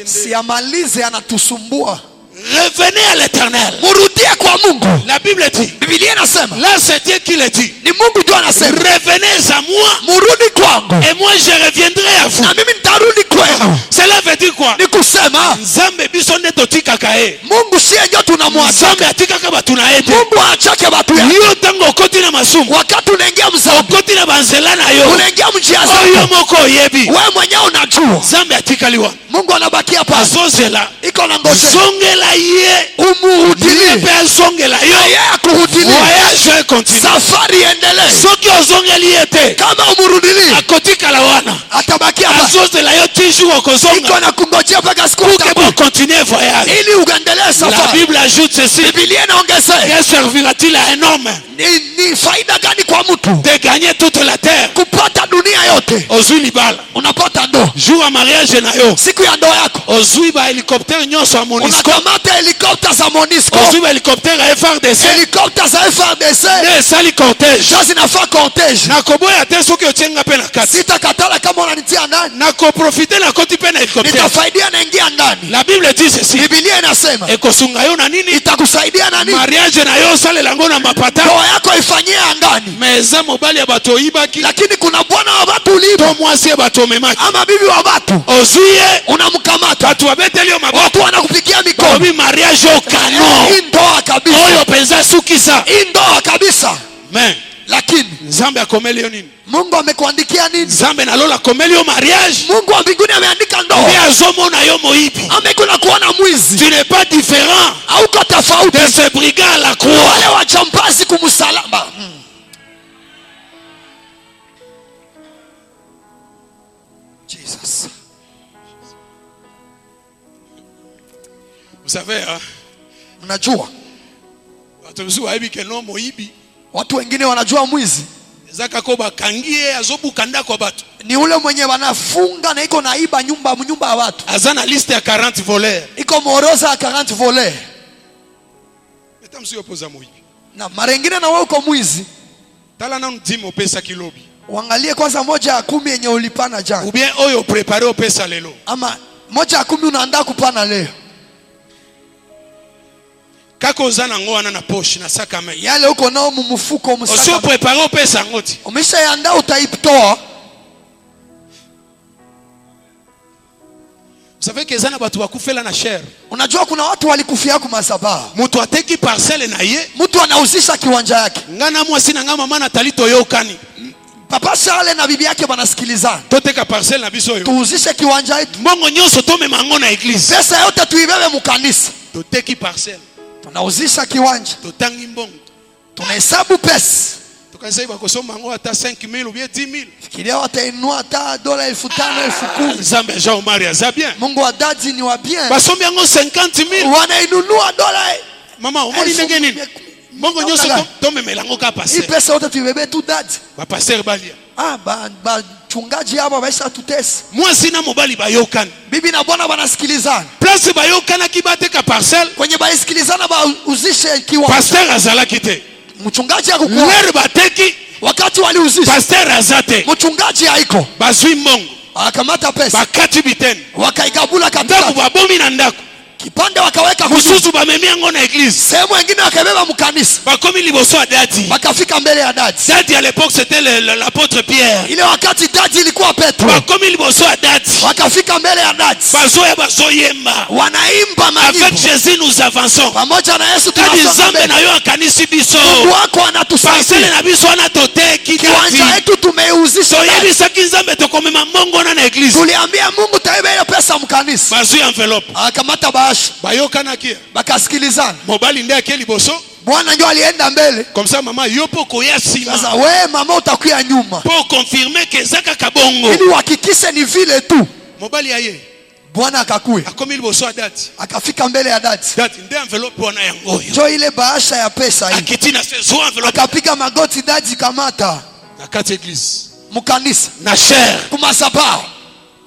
Siamalize anatusumbua. Revenez à l'Éternel. Murudie kwa Mungu. La Bible dit. Biblia inasema. Là c'est Dieu qui le dit. Ni Mungu ndio anasema. Revenez à moi. Murudi kwangu. Et moi je reviendrai à vous. Na mimi nitarudi kwenu. Cela veut dire quoi? Ni kusema Nzambe biso nde totikaka ye. Mungu si yenyewe tunamwacha. Nzambe atikaka batu na ye te. Mungu achake watu yake. Yo ntango okoti na masumu. Wakati unaingia mzambi. Okoti na banzela na yo. Unaingia njia Oyo zako. moko oyebi. Wewe mwenyewe unajua. Nzambe atikali wa. Mungu anabakia pale. Azozela. Iko na ngoje. Zongela ye. Umurudilie. Pe azongela yo. Yeye akurudilie. Voyage continue. Safari iendelee. Soki ozongeli ye te. Kama umurudilie. Akotikala wana. Atabakia pale. Azozela yo tiju okozonga. Iko na kungojea mpaka siku Pour que bon continue voyage. ili uendelee La safari. Bible ajoute ceci. Biblia inaongezea. Que servira-t-il à un homme Ni faida gani kwa mtu de gagner toute la terre? kupata dunia yote? Ozui libala. Unapata ndoa. Jour à mariage na yo. Siku ya ndoa yako. Ozui ba hélicoptère nyonso a Monisco. Unakamata helikopta za Monisco. Ozui ba hélicoptère a FRDC. Helikopta za FRDC. Ne sali cortège. Ndio zinafaa cortege. Na koboya te soki otienga pe na kati. Sitakatala kama unanitia ndani. Na ko profiter na koti pe na hélicoptère. Nitafaidia naingia ndani. La Bible dit ceci. Biblia inasema. Ekosunga yo na nini? Itakusaidia na nini? Mariage na yo sale lango na mapata. Ndoa yako ifanyie angani. Mais eza mobali ya bato oyibaki. Lakini kuna bwana wa watu uliiba. to mwasi batomemaki ama bibi wa watu ozuye unamkamata, watu wabeteli maboko watu wanakupigia mikono. obi mariage au canon Hii ndoa kabisa, oyo penza sukisa hii ndoa kabisa. mais Lakini nzambe akomeli yo nini? Mungu amekuandikia nini? nzambe nalola akomeli yo mariage Mungu wa mbinguni ameandika ndoa. mais azomona yo moibi. Amekuna kuona mwizi, Tu n'es pas différent hauko tofauti de ce brigand à la croix. wale wachambazi kumsalaba. Jesus. Vous savez, hein, Mnajua watu waibi keno moibi watu wengine wanajua mwizi zaka ko bakangie azobuka ndako batu ni ule mwenye wanafunga na iko naiba nyumba ya watu, azana liste ya 40 voleurs. iko moroza ya 40 voleurs. Metam si opoza moibi Na mara nyingine na wewe uko mwizi, tala na ndimo pesa kilobi uangalie kwanza 1/10 yenye ulipana jana, ou bien oyo préparer pesa lelo. ama 1/10 unaandaa kupana leo. Kako ozana ngo wana na poche na saka main Yale uko nao mumufuko osio msaka, préparer pesa ngoti umeshaandaa utaitoa. Vous savez que ezana batu bakufela na cher. Unajua kuna watu walikufia kwa madhabahu. Mutu ateki parcelle na ye Mtu anauzisha kiwanja yake. ngana mwasi na ngama mama Nathalie toyokani Papa Charles na bibi yake wanasikilizana. toteka parcelle na biso yo Tuuzishe kiwanja yetu. mbongo nyonso tomema ngo na église Pesa yote tuibebe mkanisa. toteki parcelle Tunauzisha kiwanja. totangi mbongo Tunahesabu pesa. tokanisa iba kosoma ngo ata 5000 ou bien 10000. Fikiria watainua hata dola 5,000 10,000. Nzambe Jean Maria za bien Mungu wa dadi ni wa bien. basombi yango 50000. Wanainunua dola. Mama omoni ndenge nini mbongo nyonso tomemela ngo ka Hii passer pesa yote tuibebe tu dadi. ba passer balia Chungaji hapa waisha tutesa. mwasi na mobali bayokani Bibi na bwana wanasikilizana. place bayokana kibateka parcelle Kwenye baisikilizana bauzishe kiwanja. pasteur azalaki te Mchungaji hakukuwa. lere bateki Wakati waliuzisha pasteur azate mchungaji haiko. bazwi mbongo Akamata pesa bakati biteni wakaigabula ndako katika babomi na ndako kipande wakaweka kususu. mususu bamemi yango na église Sehemu nyingine wakabeba mkanisa. bakomi liboso ya dati. Wakafika mbele ya dadi. Dati à l'époque c'était l'apôtre Pierre. Ile wakati dadi ilikuwa Petro. bakomi liboso ya dati. Wakafika mbele ya dadi. bazoya bazoyemba Wanaimba manyimbo. avec Jésus nous avançons. Pamoja na Yesu Kadi tunasonga Nzambe mbele. na yo akanisi biso Mungu wako parcelle anatusaidia. na biso wana toteki Kiwanja dati. yetu tumeuzisha. toyebisaki Nzambe tokomema mbongo na église Tuliambia Mungu taiba ile pesa mkanisa. bazwi enveloppe Akamata bahasha. bayokanaki Bakasikilizana. mobali nde ake liboso Bwana ndio alienda mbele. comme ça mama yo po koya sima Sasa wewe mama utakuya nyuma. po confirmer que ezaka kabongo Ili uhakikishe ni vile tu. mobali aye Bwana akakuya. akomi liboso ya dati. Akafika mbele ya dadi. Dati nde enveloppe wana yango yo Njoo ile bahasha ya pesa hii. akiti na sezo enveloppe Akapiga magoti dadi kamata na kati église mkanisa na cher kumasabao.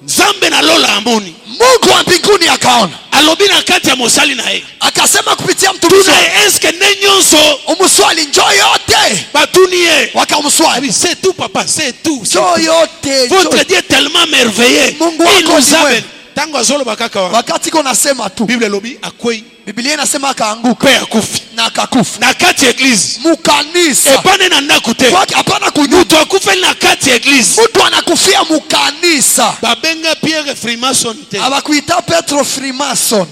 Nzambe na lola amoni Mungu wa mbinguni akaona. alobi na kati ya mosali na ye Akasema kupitia mtumishi tuna eske nde nyonso umswali njoo yote. batuni ye Wakamswali. oui c'est tout papa c'est tout Njoo yote. votre Dieu est tellement merveilleux Mungu il wako nous ni a mwema. tango azoloba kaka wana Wakati iko nasema tu. Bible lobi akwei Biblia inasema akaanguka pe akufi na akakufa. na kati ya église Mkanisa. epane na ndako te Kwake hapana kunyuka. mutu akufeli na kati ya église Mtu anakufia mkanisa. babenga Pierre Freemason te Abakuita Petro Freemason.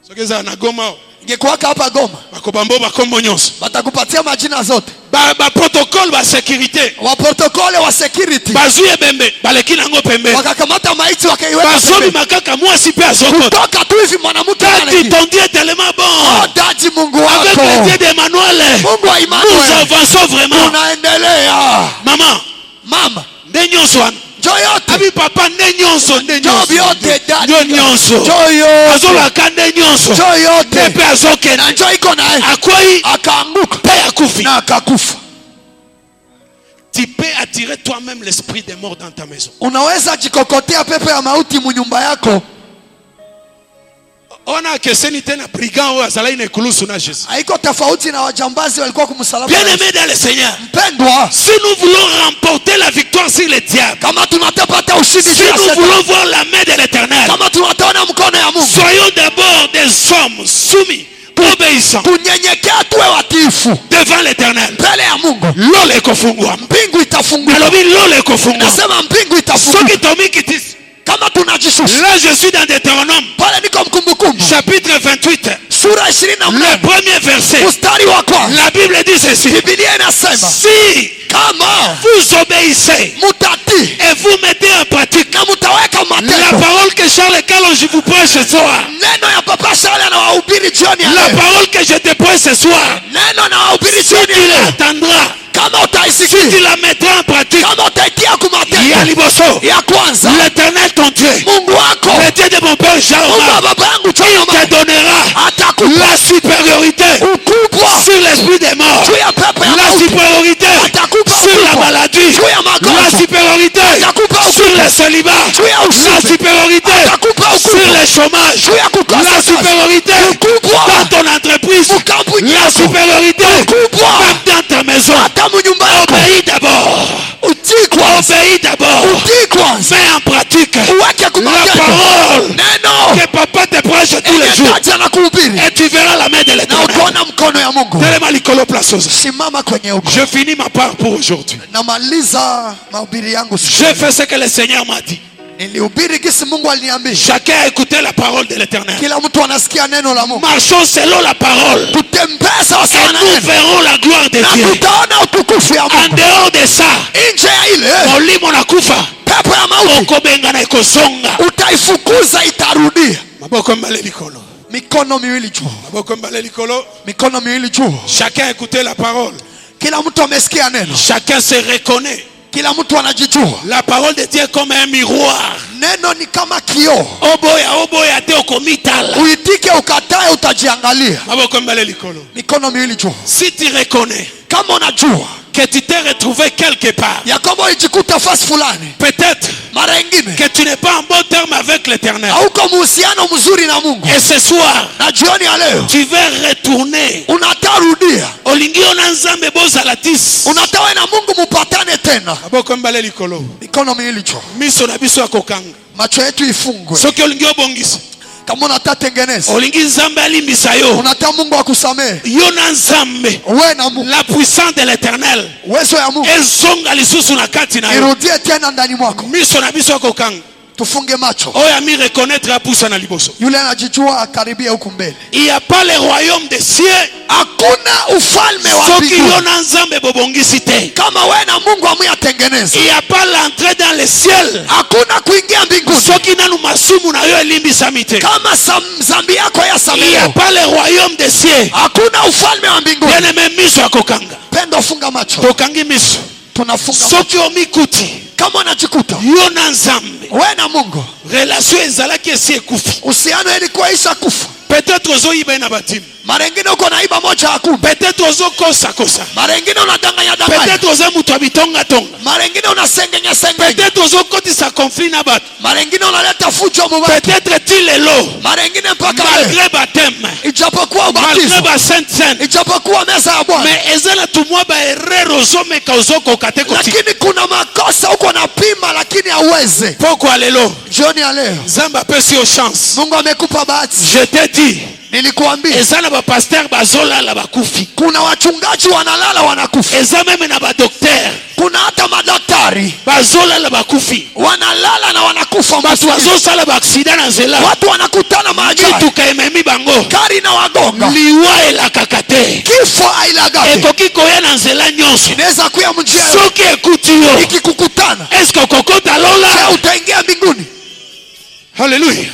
soki ezala na Goma o Ingekuwaka hapa Goma. bakobambo bakombo nyonso Batakupatia majina zote. baprotocole basécurité Wa protokole wa security. bazwi ebembe baleki nango pembeni Wakakamata maiti wakaiweka bazobi pembeni. makaka mwasi mpe azokota Kutoka tu hivi mwanamke kati anaingia. ton Dieu est tellement bon Oh, dadi Mungu avec le wako. Dieu d'Emmanuel Mungu wa nous Emmanuel. avançons vraiment Tunaendelea. mama Mama. nde nyonso wana Njoo yote. abi papa nde nyonso nde Njoo nyonso yote dadi. nde nyonso Njoo yote. azolaka nde nyonso Njoo nde yote. mpe azokende Na njoo iko naye. akwei Akaanguka. mpe akufi Na akakufa. tu peux attirer toi-même l'esprit des morts dans ta maison. Unaweza jikokotea pepo ya mauti munyumba yako. ona keseni tena brigand wa zala ina ikulusu na Jésus. Haiko tofauti na wajambazi walikuwa kumsalaba. Bien-aimé dans le Seigneur, Mpendwa, si nous voulons remporter la victoire sur le diable, kama tunataka ushindi si juu ya nous Shetani, voulons voir la main de l'Éternel, kama tunataka mkono ya Mungu, soyons d'abord des hommes soumis, obéissants tunyenyekea tuwe watiifu devant l'Éternel. mbele ya Mungu. Lole kofungwa, Mbingu itafunguka. alobi lole kofungwa. Nasema mbingu itafunguka. Soki tomi kitisi. Kama tunajishusha. Là je suis dans Deutéronome, Pale niko Mkumbukumbu, chapitre 28, sura 28, le premier verset. mstari wa kwanza. La Bible dit ceci: Biblia inasema, si kama vous obéissez mutatii et vous mettez en pratique na mutaweka la matendo, parole que Charles Calon je vous prêche ce soir, neno ya Papa Shale na wahubiri jioni ya la leo, parole que je te prêche ce soir, neno na wahubiri si jioni tu ya leo, l'attendras, kama si utaisikia, tu la mettras en pratique, kama utaitia kwa ya matendo, liboso, ya kwanza, l'Éternel ton Dieu, Mungu wako, le Dieu de mon père Mungu wa Jean, baba yangu il te Jehova, donnera atakupa la supériorité ukubwa sur l'esprit des morts, juu ya pepo ya la mauti, supériorité atakupa sur la ukubwa maladie, juu ya la magonjwa, supériorité atakupa sur ukubwa le célibat, juu ya la usinzi, supériorité atakupa sur ukubwa le chômage, juu ya kukosa la kazi, supériorité ukubwa dans ton entreprise, mkampuni la yako, supériorité ukubwa même dans ta maison. hata nyumba yako. Obéis d'abord, Utii kwanza, obéis d'abord, utii kwanza, mets en pratique uweke kwa la matendo parole neno que papa te prêche tous les jours, taja na kuhubiri, et tu verras la main de na l'Éternel. utaona mkono ya Mungu. Telema likolo plaçosa. Simama kwenye huko. Je finis ma part pour aujourd'hui. Namaliza mahubiri yangu siku. J'ai fait ce que le Seigneur m'a dit. Nilihubiri kisi Mungu aliniambia. Chacun a écouté la parole de l'Éternel. Kila mtu anasikia neno la Mungu. Marchons selon la parole, Tutembee sawa et sawa na nous neno. verrons la gloire de Na Dieu. tutaona utukufu ya En Mungu. dehors de ça, Nje ya ile molimo nakufa, pepo ya mauti okobenga na ekosonga. utaifukuza, itarudia. Maboko mbale likolo, Mikono miwili juu. maboko mbale likolo. Mikono miwili juu. Chacun a écouté la parole. Kila mtu amesikia neno. Chacun se reconnaît. Kila mtu anajijua. La parole de Dieu est comme un miroir. Neno ni kama kioo. Oboya te okomitala. Uitike ukatae, utajiangalia. Maboko mbale likolo. Mikono miwili juu. Si tu reconnais Kama unajua que tu t'es retrouvé quelque part, ya kwamba ulijikuta fasi fulani, peut-être mara nyingine que tu n'es pas en bon terme avec l'Éternel, hauko muhusiano mzuri na Mungu, et ce soir na jioni ya leo tu veux retourner, unatarudia, olingi ona nzambe bozala tis. unatawe na Mungu mupatane tena. Maboko mbale likolo. Mikono miwili juu. Miso na biso ya kokanga. Macho yetu ifungwe. Soki olingi obongisa, Kama unataka tengeneza, olingi nzambe alimbisa yo, unataka Mungu akusamehe, yo na nzambe, wewe na Mungu, la puissance de l'Éternel uwezo ya Mungu ezonga lisusu na kati na yo. irudie tena ndani mwako. Miso na biso ya kokanga. Tufunge macho. Oyo ami reconnaître apusa na liboso. Yule anajijua akaribia huku mbele. Il n'y a pas le royaume des cieux. Hakuna ufalme wa Soki yo mbinguni na nzambe bobongisi te. kama wewe na Mungu amuyatengeneza. Il n'y a pas l'entrée dans le ciel. Hakuna kuingia mbinguni Soki nanu masumu na yo elimbisami te. kama zambi yako Il n'y a yasamehewa. pas le royaume des cieux. Hakuna ufalme wa mbinguni. Bien-aimé, miso ya kokanga. Pendo, funga macho. Tokangi miso. Tunafunga macho. Soki omikuti Kama unajikuta yo na nzambe, wewe na Mungu relation ezalaki esi ekufi. uhusiano ilikuwa isha kufa. Peut-être ozoyiba na batimu. Mara nyingine uko naiba moja ya kumi. Peut-être ozokosa. Mara nyingine unadanganya danganya. Peut-être oza mutu abitonga tonga. Mara nyingine unasengenya sengenya. Peut-être ozokotisa conflit na bato. Mara nyingine unaleta fujo mubaya. Peut-être ti lelo, Mara nyingine mpaka leo. malgré baptême, Ijapokuwa malgré ubatizo, ba sainte sainte, ijapokuwa meza ya Bwana, mais ezala tumwa ba erreur ozomeka ozokoka te koti. lakini kuna makosa uko napima lakini hauwezi. Pourquoi lelo? Jioni ya leo Nzambe apesi yo chance. Mungu amekupa bahati. Je t'ai dit, Nilikuambia ezala ba pasteur bazolala bakufi. kuna wachungaji wanalala wanakufa. Eza meme na ba docteur Kuna hata madaktari bazolala bakufi. wanalala na wanakufa. Bato bazosala ba accident na nzela. Watu wanakutana maajali, Mituka ememi bango. gari na wagonga, Liwa elakaka te. kifo ailagake. Ekoki koya na nzela nyonso. Inaweza kuya mjia Soki ekuti yo, ikikukutana, est-ce que okokota je lola? utaingia mbinguni. Haleluya.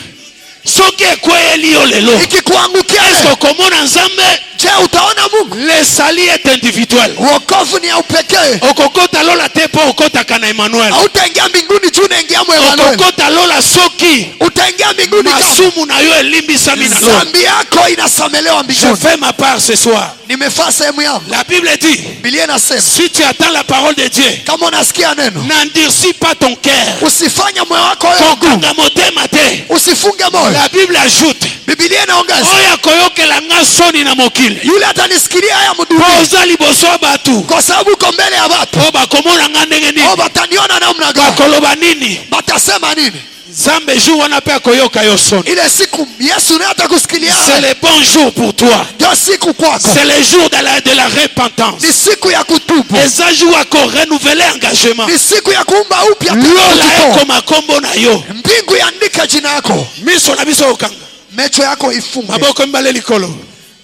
Soki ekweyeli yo lelo, Ikikuangukia est-ce que leo, okomona nzambe? je utaona Mungu? Le sali est individuel. Wokovu ni ya upekee. Okokota lola te po okotaka na Emmanuel. Hautaingia mbinguni juu unaingia mwa Emmanuel. Okokota lola soki Utaingia mbinguni kama masumu na yo elimbisami na lola. dhambi yako inasamelewa Je mbinguni. fais ma part ce soir. Nimefaa sehemu yangu. La Bible dit, Biblia inasema si tu attends la parole de Dieu, kama unasikia neno, n'endurcis pas ton cœur. usifanye moyo wako wewe mgumu. Kokanga motema te. Usifanye usifunge moyo. La Bible ajoute, Biblia inaongeza, oya koyokela nga soni na mokili, yule atanisikilia haya mdunia, poza liboso batu, kwa sababu uko mbele ya watu. o bakomona nga ndenge nini, O bataniona namna gani, bakoloba nini, batasema nini. Nzambe jour wana pe koyoka yo soni. Ile siku Yesu naye atakusikilia. C'est le bon jour pour toi. Ndio siku kwako. C'est le jour de la repentance. Ni siku ya kutubu. Eza jour ako renouveler engagement. Ni siku ya kuumba upya. Lola eko makombo na yo. Mbingu iandike jina yako. Miso na biso okanga. Mecho yako ifunge. Maboko mbale likolo.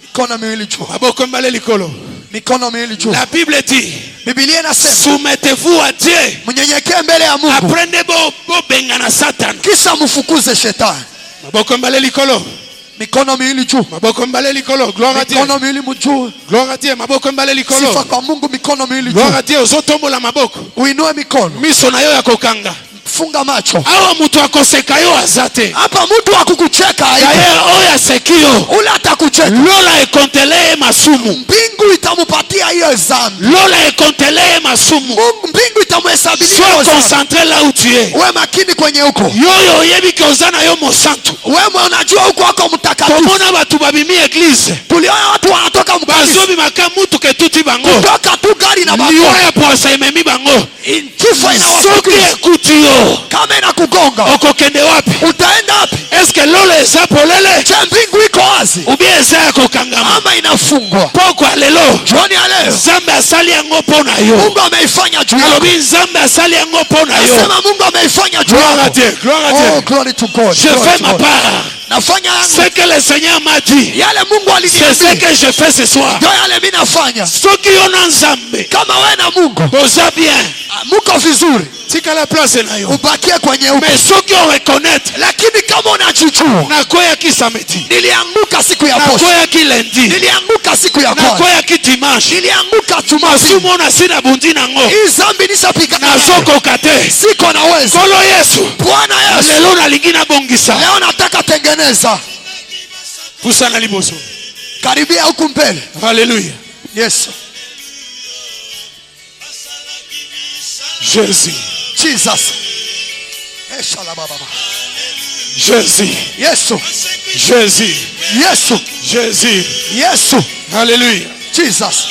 Mikono miwili juu. Maboko mbale likolo. Mikono miwili juu. La Bible dit, Biblia inasema, soumettez-vous à Dieu. Mnyenyekee mbele ya Mungu. Apprenez bo benga na Satan. Kisha mfukuze shetani. Maboko mbale likolo. Mikono miwili juu. Maboko mbale likolo. Gloire à Dieu. Mikono miwili juu. Gloire à Dieu. Maboko mbale likolo. Sifa kwa Mungu, mikono miwili juu. Gloire à Dieu. Uzotombola maboko. Uinue mikono. Miso na yo ya kokanga. Funga macho. Awa mtu akoseka yo azate. Hapa mtu akukucheka aipo. Kaya oya sekio. Ule atakucheka. Lola ekontelee masumu. Mbingu itamupatia hiyo dhambi. Lola ekontelee masumu. Mbingu itamuhesabia. Sois concentré là où tu es. Wewe makini kwenye huko. Yoyo yebi kozana yo mosantu. Wewe unajua huko wako mtakatifu. Komona watu babimi eglise. Tuliona watu wanatoka mkanisa. Bazobi makamu tuketuti bango. Kutoka tu gari na bango. Niwa ya poasa imemi bango. Kifo Soki ekuti yo. Kama inakugonga. Okokende wapi? Utaenda wapi? Eske lolo eza polele? Je, mbingu iko wazi? Ubi eza ya kokangama? Ama inafungwa? Poko alelo. Joni aleo. Nzambe asali yango pona yo. Mungu ameifanya juu yako. Alobi nzambe asali yango pona yo. Nasema Mungu ameifanya juu yako. Gloire à Dieu. Gloire à Dieu. Oh, glory to God. Je fais ma part. Nafanya yangu. Ce que le Seigneur m'a dit. Yale Mungu aliniambia. C'est ce que je fais ce soir. Ndio yale mimi nafanya. Soki yona nzambe. Kama wewe na Mungu. Boza bien. Muko vizuri. Tika la place na yo. Ubakie kwenye huko. Mais soki on reconnaître. Lakini kama unajijua. Nakoya ki samedi. Nilianguka siku ya posho. Nakoya ki lundi. Nilianguka siku ya kwanza. Nakoya ki dimanche. Nilianguka Jumapili. Masumo na sina bundi nango. Hii zambi nisapika. Na soko kate. Siko na wewe. Kolo Yesu. Bwana Yesu. Lelo na lingina bongisa. Leo nataka tengeneza. Pusana liboso. Karibia huku mbele. Hallelujah. Yesu. Jésus. Jesus. Eshala baba. Jésus. Yesu. Jésus. Yesu. Jésus. Yesu. Hallelujah. Jesus.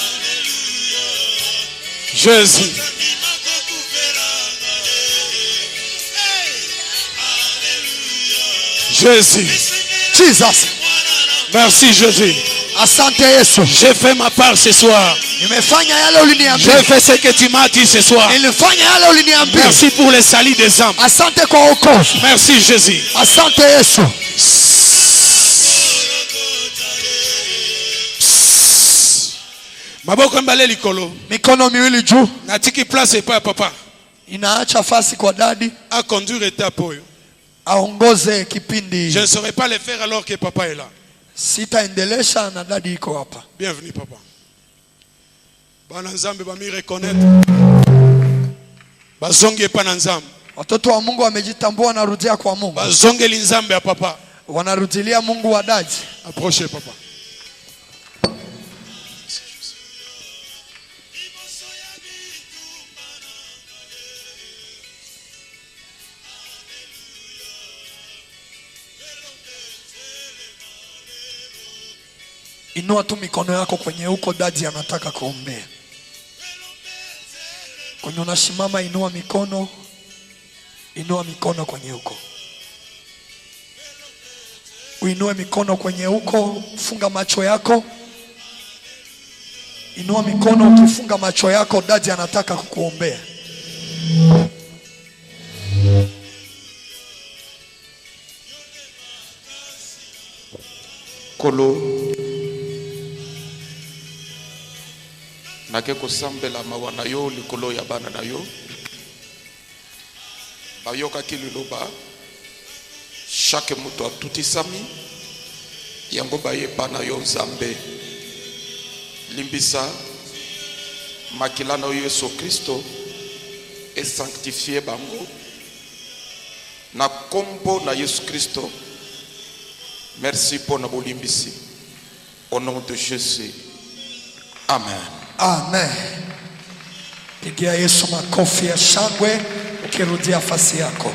Jésus. Jésus. Jesus. Merci Jésus. Asante Yesu. J'ai fait ma part ce soir. Nimefanya yale uliniambia. J'ai fait ce que tu m'as dit ce soir. Nilifanya yale uliniambia. Merci pour le salut des âmes. Asante kwa wokovu. Merci Jésus. Asante Yesu. Maboko mbale likolo. Mikono miwili juu. Natiki place pa papa. Inaacha fasi kwa dadi. A conduire étape oyo. Aongoze kipindi. Je ne saurais pas le faire alors que papa est là. Sitaendelesha na dadi iko hapa. Bienvenue papa. Bana nzambe ba mi reconnaître. Bazonge pa na nzambe. Watoto wa Mungu wamejitambua, wanarudia kwa Mungu. Bazonge linzambe ya papa. Wanarudilia Mungu wa dadi. Approchez papa. Inua tu mikono yako kwenye huko dadi anataka kuombea. Kwenye unasimama inua mikono. Inua mikono kwenye huko. Uinue mikono kwenye huko, funga macho yako. Inua mikono, ukifunga macho yako dadi anataka kukuombea. Kolo nake kosambela mawa na yo likolo ya bana na yo bayokaki liloba chaque moto atutisami yango bayeba na yo nzambe limbisa makila na yo Yesu Kristo et sanctifier bango na kombo na Yesu Kristo. Merci pour nos bolimbisi. Au nom de Jésus. Amen. Amen. Pigia Yesu makofi ya shangwe ukirudia fasi yako.